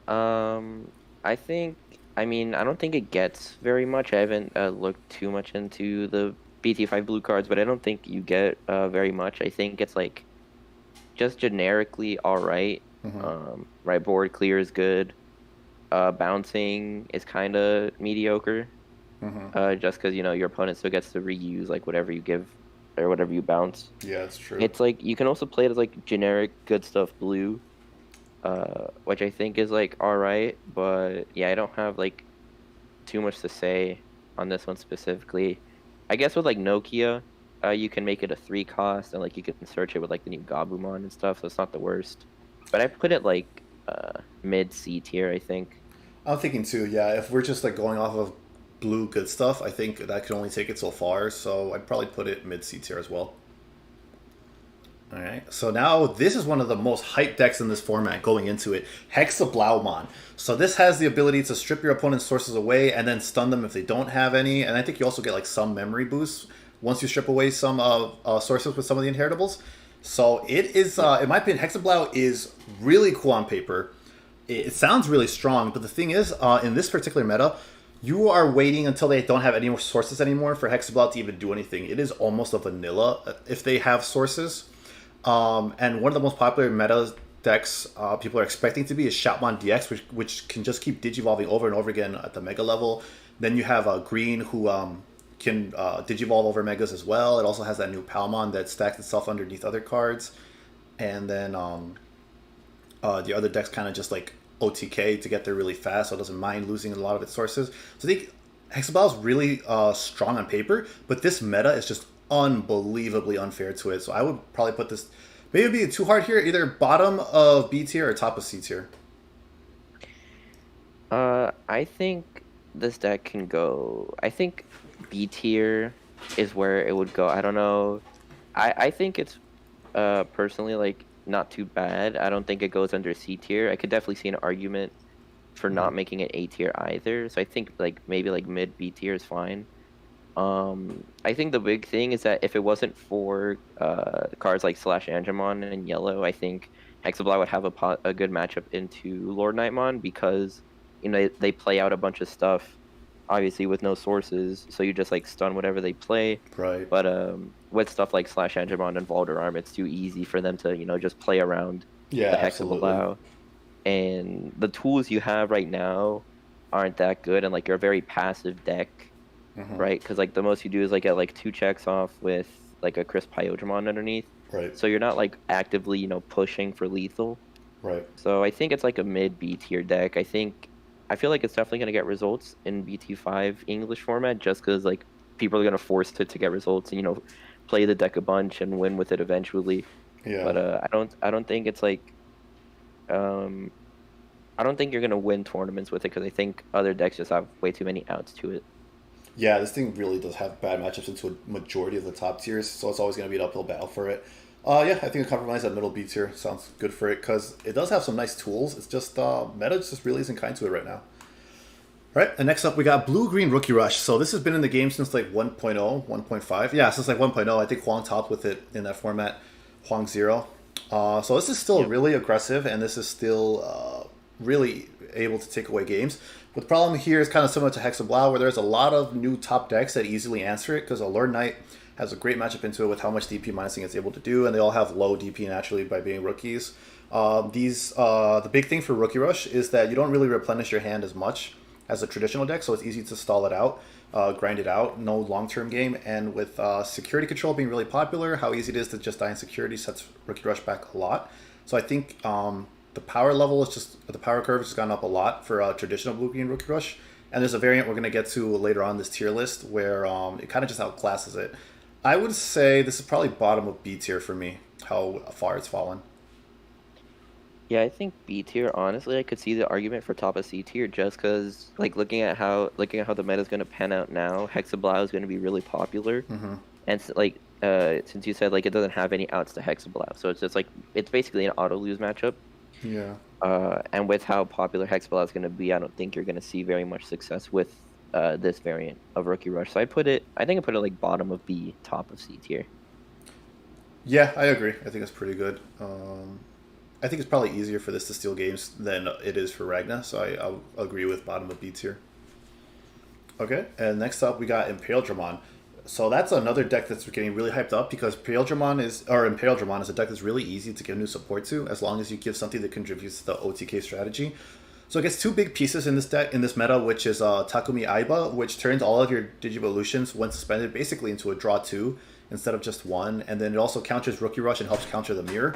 I think, I mean, I don't think it gets very much. I haven't looked too much into the BT5 blue cards, but I don't think you get very much. I think it's like just generically all right. Hmm. Right, board clear is good. Bouncing is kind of mediocre. Hmm. Just because your opponent still gets to reuse like whatever you give or whatever you bounce. Yeah, it's true. It's like you can also play it as like generic good stuff blue, which I think is like all right, but yeah, I don't have like too much to say on this one specifically. I guess with like Nokia, you can make it a 3 cost and like you can search it with like the new Gabumon and stuff, so it's not the worst. But I put it like mid C tier, I think. I'm thinking too. Yeah, if we're just like going off of blue good stuff, I think that can only take it so far. So I'd probably put it mid C tier as well. All right. So now this is one of the most hyped decks in this format going into it. Hex the Blaumon. So this has the ability to strip your opponent's sources away and then stun them if they don't have any. And I think you also get like some memory boosts once you strip away some sources with some of the inheritables. So it is, in my opinion, Hex the Blau is really cool on paper. It sounds really strong, but the thing is, in this particular meta, you are waiting until they don't have any more sources anymore for Hexablout to even do anything. It is almost a vanilla if they have sources. And one of the most popular meta decks people are expecting to be is Shoutmon DX, which can just keep digivolving over and over again at the mega level. Then you have Green, who can digivolve over megas as well. It also has that new Palmon that stacks itself underneath other cards. And then the other decks kind of just like OTK to get there really fast, so it doesn't mind losing a lot of its sources. So I think Hexablow is really strong on paper, but this meta is just unbelievably unfair to it. So I would probably put this, maybe it'd be too hard here, either bottom of B tier or top of C tier. I think this deck can go. I think B tier is where it would go. I don't know. I think it's personally like not too bad. I don't think it goes under C tier. I could definitely see an argument for Mm-hmm. not making it A tier either. So I think like maybe like mid B tier is fine. I think the big thing is that if it wasn't for cards like Slash Angemon and Yellow, I think Hexablow would have a good matchup into Lord Nightmon because they play out a bunch of stuff, obviously with no sources, so you just like stun whatever they play. Right. But with stuff like Slash Angemon and Valderarm, it's too easy for them to just play around Yeah, the absolutely. Hexablow. And the tools you have right now aren't that good, and like you're a very passive deck, Mm-hmm. right? Because like the most you do is like get like 2 checks off with like a Crisp Pyodramon underneath. Right. So you're not like actively, pushing for lethal. Right. So I think it's like a mid B tier deck. I feel like it's definitely gonna get results in BT5 English format just because like people are gonna force it to get results and play the deck a bunch and win with it eventually. Yeah. But I don't think it's like um I don't think you're gonna win tournaments with it because I think other decks just have way too many outs to it. Yeah, this thing really does have bad matchups into a majority of the top tiers, so it's always going to be an uphill battle for it. Yeah, I think a compromise at middle B tier sounds good for it because it does have some nice tools. It's just meta just really isn't kind to it right now. All right, and next up we got Blue Green Rookie Rush. So this has been in the game since like 1.0, 1.5. Yeah, since like 1.0. I think Huang topped with it in that format, Huang 0. So this is still Yep. really aggressive, and this is still really able to take away games. But the problem here is kind of similar to Hexablow, where there's a lot of new top decks that easily answer it, because Alert Knight has a great matchup into it with how much DP minusing it's able to do, and they all have low DP naturally by being rookies. The big thing for Rookie Rush is that you don't really replenish your hand as much as a traditional deck, so it's easy to stall it out, grind it out, no long-term game. And with security control being really popular, how easy it is to just die in security sets Rookie Rush back a lot. So I think the power level is just, the power curve has gone up a lot for traditional Blue Green Rookie Rush. And there's a variant we're going to get to later on this tier list where it kind of just outclasses it. I would say this is probably bottom of B tier for me, how far it's fallen. Yeah, I think B tier. Honestly, I could see the argument for top of C tier just because, like, looking at how the meta is going to pan out now, Hexablow is going to be really popular, Hmm. and since you said like it doesn't have any outs to Hexablow, so it's just like it's basically an auto lose matchup. Yeah. And with how popular Hexablow is going to be, I don't think you're going to see very much success with this variant of Rookie Rush. So I think I put it like bottom of B, top of C tier. Yeah, I agree. I think it's pretty good. I think it's probably easier for this to steal games than it is for Ragna. So I'll agree with bottom of B tier. Okay, and next up we got Imperial Dramon. So that's another deck that's getting really hyped up because Imperial Dramon is a deck that's really easy to give new support to as long as you give something that contributes to the OTK strategy. So it gets two big pieces in this meta, which is Takumi Aiba, which turns all of your Digivolutions when suspended basically into a draw 2 instead of just 1, and then it also counters Rookie Rush and helps counter the mirror.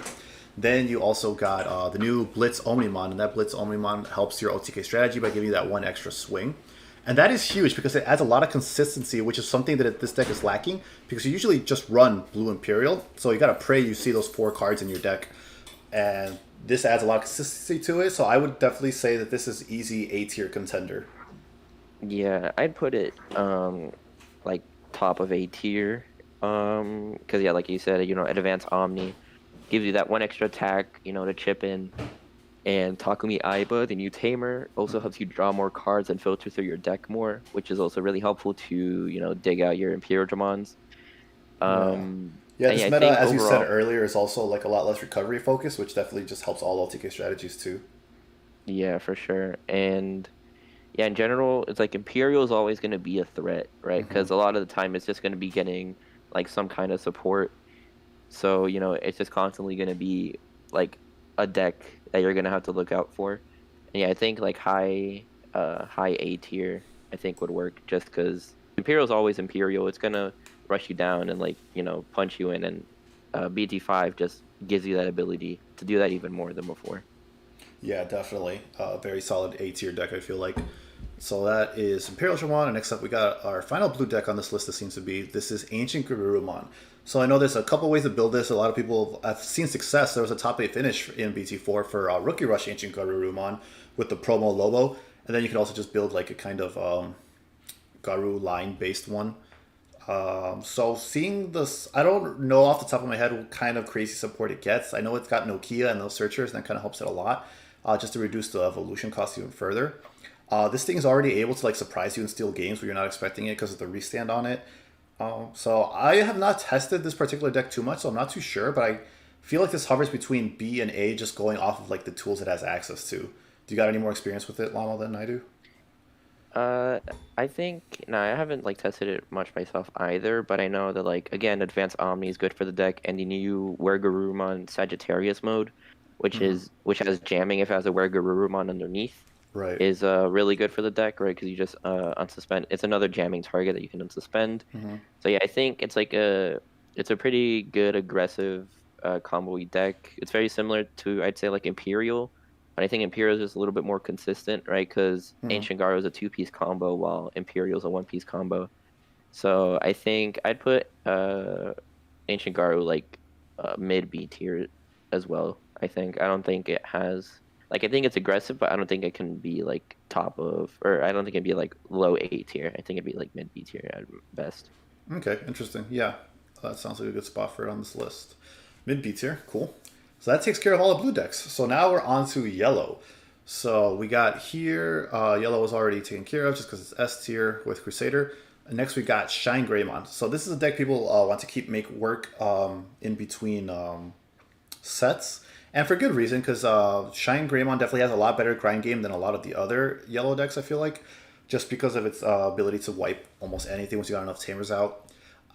Then you also got the new Blitz Omnimon, and that Blitz Omnimon helps your OTK strategy by giving you that one extra swing. And that is huge because it adds a lot of consistency, which is something that this deck is lacking because you usually just run Blue Imperial. So you gotta pray you see those 4 cards in your deck. And this adds a lot of consistency to it. So I would definitely say that this is easy A tier contender. Yeah, I'd put it like top of A tier. Because yeah, like you said, Advanced Omni gives you that one extra attack, to chip in. And Takumi Aiba, the new Tamer, also helps you draw more cards and filter through your deck more, which is also really helpful to, dig out your Imperial Dramons. Yeah, this meta, as you said overall, earlier, is also like a lot less recovery focused, which definitely just helps all LTK strategies too. yeah, for sure. And yeah, in general, it's like Imperial is always going to be a threat, right? Because a lot of the time it's just going to be getting like some kind of support. So, it's just constantly going to be like a deck that you're going to have to look out for. And yeah, I think like high A tier, I think would work just because Imperial is always Imperial. It's going to rush you down and like, punch you in. And BT5 just gives you that ability to do that even more than before. Yeah, definitely. Very solid A tier deck, I feel like. So that is Imperial Dramon, and next up we got our final blue deck on this list. It seems to be this is Ancient Garurumon. So I know there's a couple ways to build this. A lot of people have seen success. There was a top 8 finish in BT4 for Rookie Rush Ancient Garurumon with the promo Lobo, and then you can also just build like a kind of Garu line based one. So seeing this, I don't know off the top of my head what kind of crazy support it gets. I know it's got Nokia and those searchers, and that kind of helps it a lot, just to reduce the evolution cost even further. This thing is already able to like surprise you and steal games where you're not expecting it because of the restand on it. So I have not tested this particular deck too much, so I'm not too sure, but I feel like this hovers between B and A, just going off of like the tools it has access to. Do you got any more experience with it, Llama, than I do? I think no, I haven't like tested it much myself either, but I know that like again, Advanced Omni is good for the deck, and the new Wergarurumon Sagittarius mode, which has jamming if it has a Wergarurumon underneath, Right. is really good for the deck, right? Because you just unsuspend. It's another jamming target that you can unsuspend. So yeah, I think it's a pretty good aggressive combo deck. It's very similar to I'd say like Imperial. But I think Imperial is just a little bit more consistent, right? Because Ancient Garu is a 2-piece combo, while Imperial is a 1-piece combo. So I think I'd put Ancient Garu like mid B tier as well. I don't think it has like I think it's aggressive, but I don't think it can be like top of, or I don't think it'd be like low A tier. I think it'd be like mid B tier at best. Okay, interesting. Yeah, that sounds like a good spot for it on this list. Mid B tier, cool. So that takes care of all the blue decks. So now we're on to yellow. So we got here, yellow was already taken care of just because it's S tier with Crusader. And next we got Shine Greymon. So this is a deck people want to keep make work in between sets. And for good reason, because Shine Greymon definitely has a lot better grind game than a lot of the other yellow decks, I feel like. Just because of its ability to wipe almost anything once you got enough Tamers out.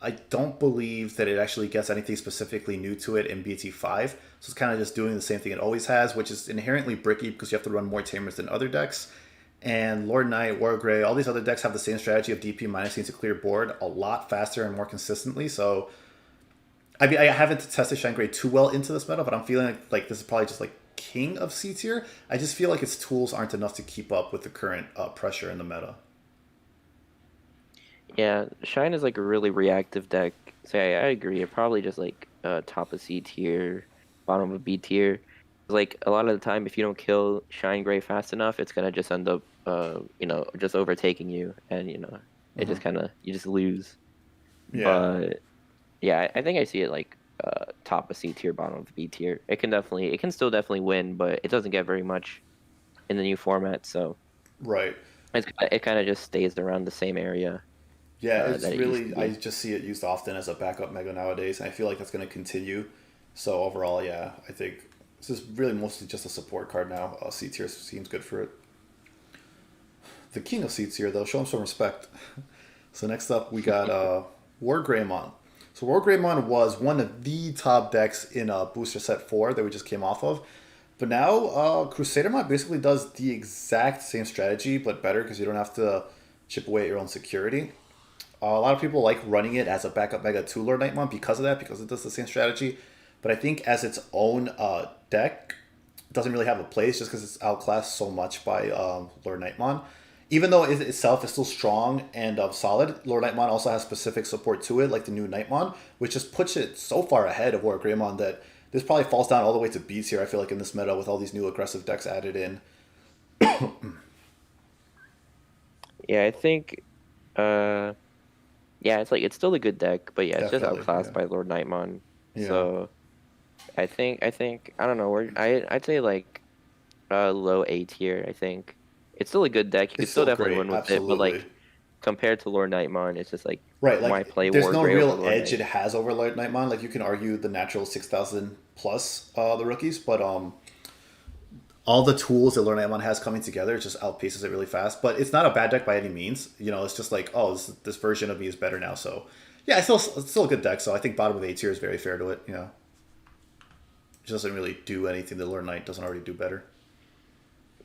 I don't believe that it actually gets anything specifically new to it in BT5. So it's kind of just doing the same thing it always has, which is inherently bricky because you have to run more Tamers than other decks. And Lord Knight, War Grey, all these other decks have the same strategy of DP minusing to clear board a lot faster and more consistently. So, I mean, I haven't tested Shine Grey too well into this meta, but I'm feeling like this is probably just like king of C tier. I just feel like its tools aren't enough to keep up with the current pressure in the meta. Yeah, Shine is like a really reactive deck. So yeah, I agree. It probably just like top of C tier, bottom of B tier. Like a lot of the time, if you don't kill Shine Gray fast enough, it's gonna just end up, just overtaking you, and it just kind of you just lose. Yeah. But yeah, I think I see it like top of C tier, bottom of B tier. It can still definitely win, but it doesn't get very much in the new format. So Right. it kind of just stays around the same area. Yeah, it's That it used to really, be. I just see it used often as a backup mega nowadays, and I feel like that's going to continue. So overall, yeah, I think This is really mostly just a support card now. C tier seems good for it. The king of C tier, though, show him some respect. So next up, we got War Greymon. So War Greymon was one of the top decks in Booster Set 4 that we just came off of. But now, Crusadermon basically does the exact same strategy, but better because you don't have to chip away at your own security. A lot of people like running it as a backup Mega 2 Lord Nightmon because of that, because it does the same strategy. But I think as its own deck, it doesn't really have a place just because it's outclassed so much by Lord Nightmon. Even though it itself is still strong and solid, Lord Nightmon also has specific support to it, like the new Nightmon, which just puts it so far ahead of War Greymon that this probably falls down all the way to B tier, I feel like, in this meta with all these new aggressive decks added in. Yeah, I think, yeah, it's still a good deck, but yeah, it's Definitely, just outclassed by Lord Nightmon. So I think I don't know, I'd say like low A tier. I think it's still a good deck. You could still definitely win with it, but like compared to Lord Nightmon, it's just like right, like why play there's War no Grey real over Lord edge Knight? it has over Lord Nightmon. Like you can argue the natural 6,000 plus the rookies, but all the tools that Lord Nightmon has coming together just outpaces it really fast. But it's not a bad deck by any means. You know, it's just like, oh, this version of me is better now. So yeah, it's still a good deck. So I think bottom of A tier is very fair to it. You know, it doesn't really do anything that Lord Knight doesn't already do better.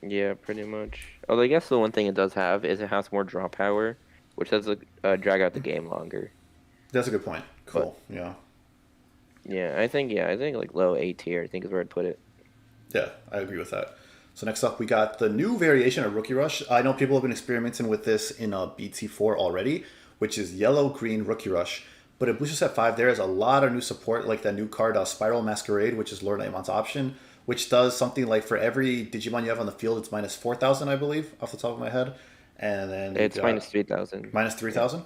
Yeah, pretty much. Although I guess the one thing it does have is it has more draw power, which does drag out the game longer. That's a good point. But Cool. Yeah. I think like low A tier, I think is where I'd put it. Yeah, I agree with that. So next up, we got the new variation of Rookie Rush. I know people have been experimenting with this in BT4 already, which is Yellow-Green Rookie Rush. But at Booster Set 5, there is a lot of new support, like that new card, Spiral Masquerade, which is Lord Nightmon's option, which does something like for every Digimon you have on the field, it's minus 4,000, I believe, off the top of my head. And then It's minus 3,000. minus 3,000?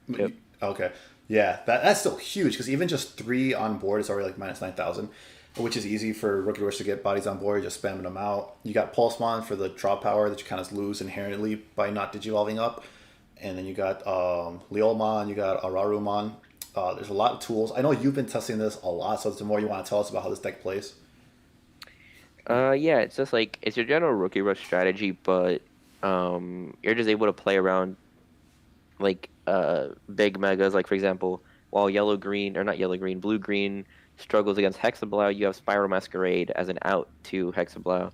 Yep. Okay. Yeah, that's still huge because even just 3 on board is already like minus 9,000, which is easy for Rookie Rush to get bodies on board, just spamming them out. You got Pulsemon for the draw power that you kind of lose inherently by not digivolving up. And then you got Lilithmond, you got Ararumon. There's a lot of tools. I know you've been testing this a lot, so the more you want to tell us about how this deck plays. Yeah, it's just like it's your general Rookie Rush strategy, but you're just able to play around like big megas. Like for example, while yellow green or not yellow green, blue green struggles against Hex the Blaumon, you have Spiral Masquerade as an out to Hex the Blaumon.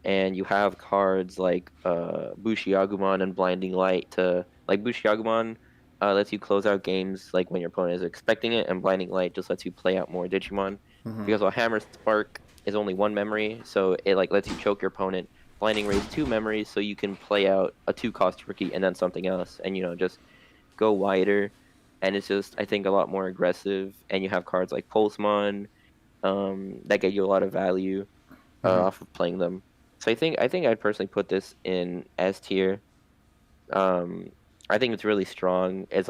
And you have cards like Bushiagumon and Blinding Light to like Bushiagumon lets you close out games like when your opponent is expecting it, and Blinding Light just lets you play out more Digimon. Because while Hammer Spark is only 1 memory, so it like lets you choke your opponent. Blinding Ray's 2 memories, so you can play out a 2-cost rookie and then something else, and just go wider. And it's just I think a lot more aggressive. And you have cards like Pulsemon that get you a lot of value off of playing them. So I think I'd personally put this in S tier. I think it's really strong. It's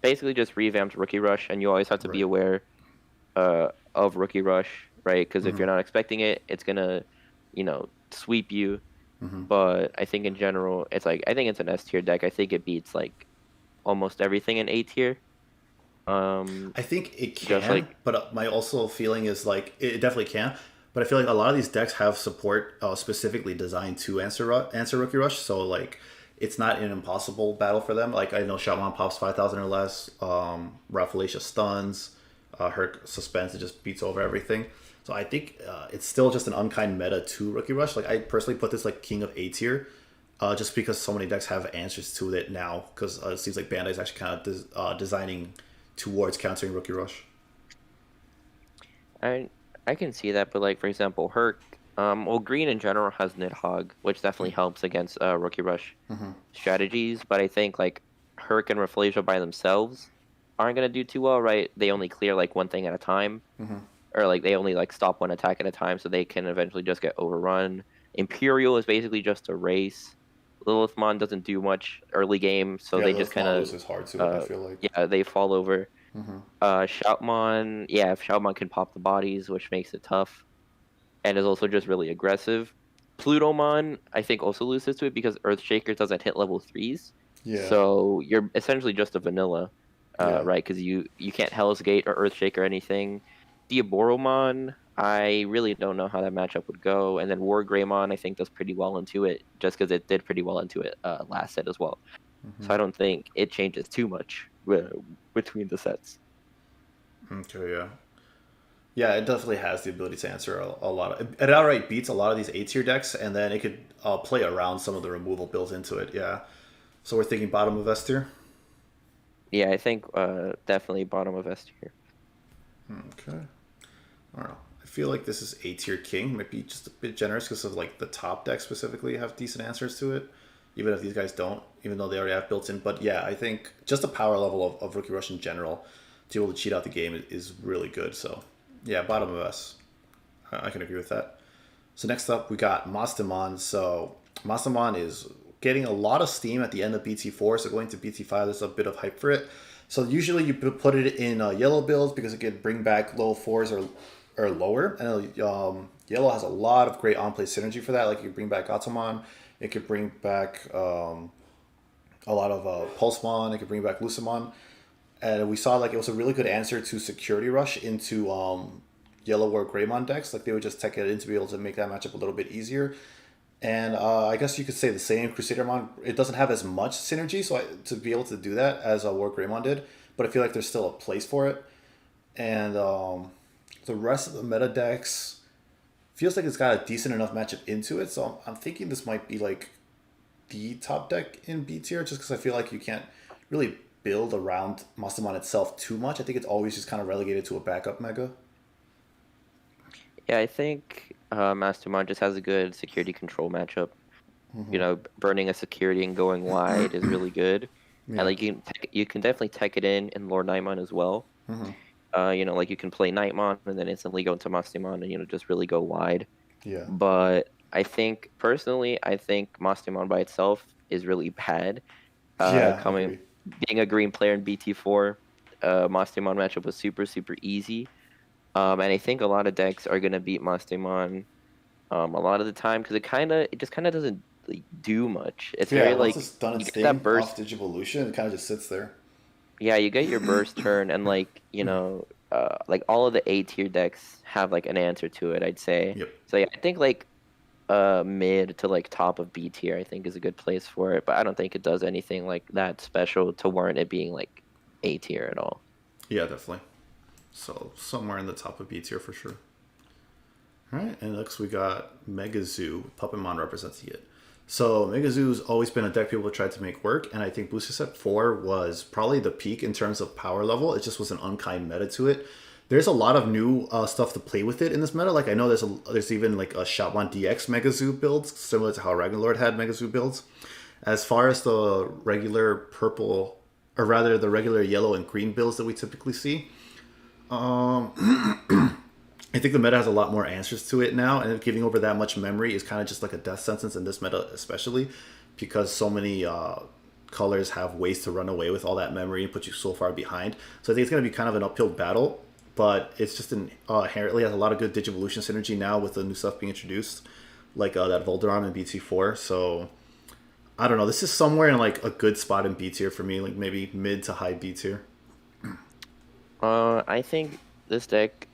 basically just revamped Rookie Rush, and you always have to be aware of Rookie Rush, right? Because if you're not expecting it, it's gonna, sweep you. But I think in general, it's like I think it's an S tier deck. I think it beats like almost everything in A tier. I think it can, but my also feeling is like it definitely can. But I feel like a lot of these decks have support specifically designed to answer Rookie Rush, so like it's not an impossible battle for them. Like I know Shoutmon pops 5,000 or less, Rafflesia stuns, Herc Suspense, it just beats over everything. So I think it's still just an unkind meta to Rookie Rush. Like I personally put this like King of A tier, just because so many decks have answers to it now. Because it seems like Bandai's actually kind of designing towards countering Rookie Rush. I can see that, but like for example, Herc, well, green in general has Nidhogg, which definitely helps against Rookie Rush strategies. But I think like Herc and Rafflesia by themselves aren't gonna do too well, right? They only clear like one thing at a time, or like they only like stop one attack at a time, so they can eventually just get overrun. Imperial is basically just a race. Lilithmond doesn't do much early game, so they just kind of is hard to I feel like. Yeah, they fall over. Shoutmon, yeah, if Shoutmon can pop the bodies, which makes it tough, and is also just really aggressive. Plutomon, I think, also loses to it because Earthshaker doesn't hit level 3s. Yeah. So you're essentially just a vanilla, right? Because you can't Hell's Gate or Earthshake or anything. Diaboromon, I really don't know how that matchup would go. And then War Greymon, I think does pretty well into it, just because it did pretty well into it last set as well. So I don't think it changes too much between the sets. Okay, yeah. Yeah, it definitely has the ability to answer a lot of. It outright beats a lot of these A tier decks, and then it could play around some of the removal built into it. Yeah. So we're thinking bottom of S tier. Yeah, I think definitely bottom of S tier. Okay. I don't know. I feel like this is A tier king. Might be just a bit generous because of like the top deck specifically have decent answers to it, even if these guys don't, even though they already have built in. But yeah, I think just the power level of Rookie Rush in general to be able to cheat out the game is really good. So yeah, bottom of S. I can agree with that. So next up, we got Mastaman. So Mastaman is getting a lot of steam at the end of BT4. So going to BT5, there's a bit of hype for it. So usually you put it in yellow builds because it can bring back low fours or lower. And yellow has a lot of great on-play synergy for that. Like you bring back Gallaumon, it could bring back a lot of Pulsemon, it could bring back Lucemon. And we saw like it was a really good answer to Security Rush into Yellow or Greymon decks. Like they would just tech it in to be able to make that matchup a little bit easier. And I guess you could say the same. Crusadermon, it doesn't have as much synergy to be able to do that as War Greymon did. But I feel like there's still a place for it. And the rest of the meta decks feels like it's got a decent enough matchup into it. So I'm thinking this might be like the top deck in B tier just because I feel like you can't really build around Mastaman itself too much. I think it's always just kind of relegated to a backup mega. Yeah, I think Mastaman just has a good security control matchup. You know, burning a security and going wide is really good. Yeah. And like you can definitely tech it in Lord Nightmon as well. You know, like you can play Nightmon and then instantly go into Mastaman and, you know, just really go wide. Yeah. But I think, personally, I think Mastaman by itself is really bad. Being a green player in BT4, Mastaman matchup was super, super easy. And I think a lot of decks are going to beat Mastaman a lot of the time because it just kind of doesn't like, do much. It's very once like it's done its you get thing that burst. off Digivolution, it kind of just sits there. Yeah, you get your burst turn, and like you know, like all of the A tier decks have like an answer to it. I'd say. Yep. So yeah, I think like mid to like top of B tier, I think is a good place for it. But I don't think it does anything like that special to warrant it being like A tier at all. Yeah, definitely. So somewhere in the top of B tier for sure. All right, and next we got Megazoo. Puppetmon represents it. So Megazoo's always been a deck people have tried to make work, and I think Booster Set 4 was probably the peak in terms of power level. It just was an unkind meta to it. There's a lot of new stuff to play with it in this meta. Like I know there's even like a Shotwan DX Megazoo builds, similar to how Ragna had Megazoo builds. As far as the regular purple, or rather the regular yellow and green builds that we typically see, I think the meta has a lot more answers to it now, and giving over that much memory is kind of just like a death sentence in this meta, especially because so many colors have ways to run away with all that memory and put you so far behind. So I think it's going to be kind of an uphill battle, but it's just inherently has a lot of good Digivolution synergy now with the new stuff being introduced, like that Volderon in BT4. So I don't know. This is somewhere in like a good spot in B tier for me, like maybe mid to high B tier. I think this deck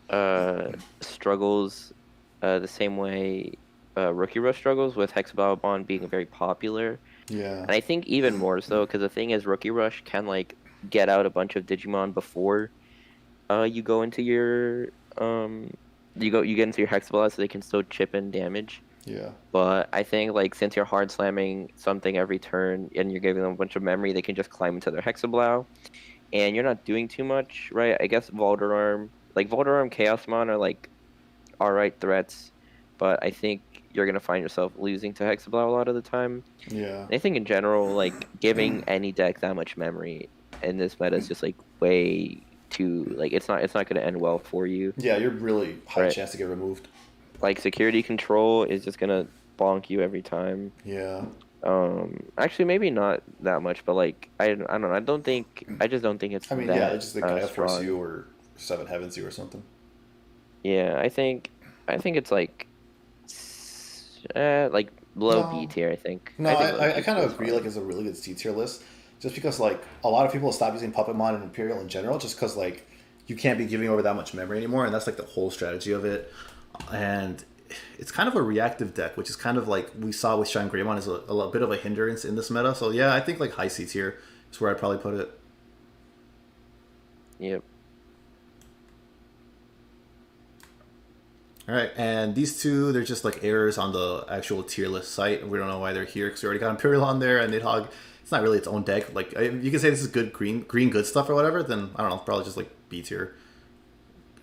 struggles the same way Rookie Rush struggles, with Hex the Blaumon being very popular. Yeah. And I think even more so because the thing is, Rookie Rush can like get out a bunch of Digimon before you go into your you get into your Hex the Blaumon, so they can still chip in damage. Yeah. But I think like since you're hard slamming something every turn and you're giving them a bunch of memory, they can just climb into their Hex the Blaumon. And you're not doing too much, right? I guess Volderarm, Chaosmon are like alright threats, but I think you're gonna find yourself losing to Hexablow a lot of the time. Yeah. And I think in general, like giving any deck that much memory in this meta is just like way too like it's not gonna end well for you. Yeah, you're really high chance to get removed. Like security control is just gonna bonk you every time. Yeah. Actually, maybe not that much, but like I don't know. I just don't think it's. I mean, that, yeah, it's just the Gaia Force strong. you or Seven Heavens you or something. Yeah, I think it's like low B tier. I think. No, I kind of agree. Like, it's a really good C tier list, just because like a lot of people stop using Puppetmon and Imperial in general, just because like you can't be giving over that much memory anymore, and that's like the whole strategy of it. And it's kind of a reactive deck, which is kind of like we saw with Shine Greymon is a bit of a hindrance in this meta. So yeah, I think like high C tier is where I'd probably put it. Yep. All right, and these two, they're just like errors on the actual tier list site. We don't know why they're here because we already got Imperial on there, and Nidhogg, it's not really its own deck. Like, you can say this is good green good stuff or whatever, then I don't know, probably just like B tier.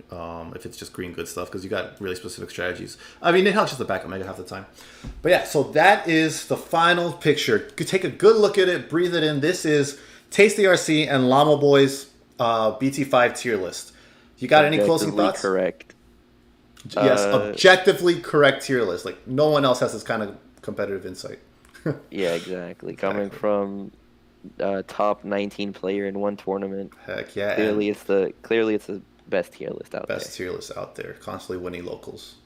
If it's just green good stuff, because you got really specific strategies. I mean, Nidhogg's just the backup mega half the time. But yeah, so that is the final picture. You take a good look at it, breathe it in. This is Tasty RC and Llamaboy's BT5 tier list. You got any closing thoughts? Correct. Yes, objectively correct tier list. Like, no one else has this kind of competitive insight. Yeah, exactly. Coming from top 19 player in one tournament. Heck yeah. Clearly it's the best tier list out there. Best tier list out there. Constantly winning locals.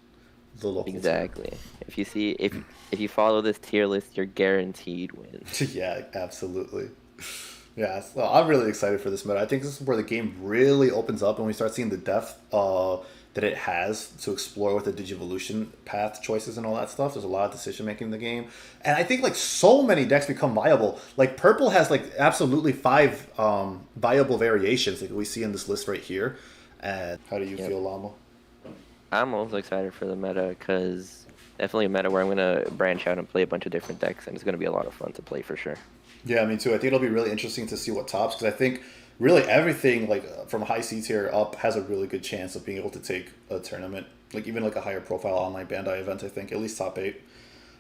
The locals. Exactly. If you see if you follow this tier list, you're guaranteed wins. Yeah, absolutely. Yeah, so I'm really excited for this meta. I think this is where the game really opens up and we start seeing the depth that it has to explore with the Digivolution path choices and all that stuff. There's a lot of decision making in the game, and I think like so many decks become viable. Like purple has like absolutely 5 viable variations like we see in this list right here. And how do you feel, Llama? I'm also excited for the meta because definitely a meta where I'm gonna branch out and play a bunch of different decks, and it's gonna be a lot of fun to play for sure. Yeah, me too. I think it'll be really interesting to see what tops, because I think really everything like from high C tier up has a really good chance of being able to take a tournament, like even like a higher profile online Bandai event. I think at least top 8.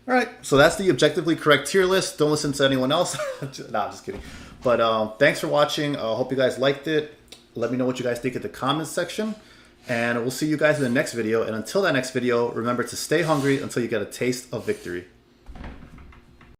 All right, so that's the objectively correct tier list. Don't listen to anyone else. Nah, I'm just kidding. But thanks for watching. Hope you guys liked it. Let me know what you guys think in the comments section, and we'll see you guys in the next video. And until that next video, remember to stay hungry until you get a taste of victory.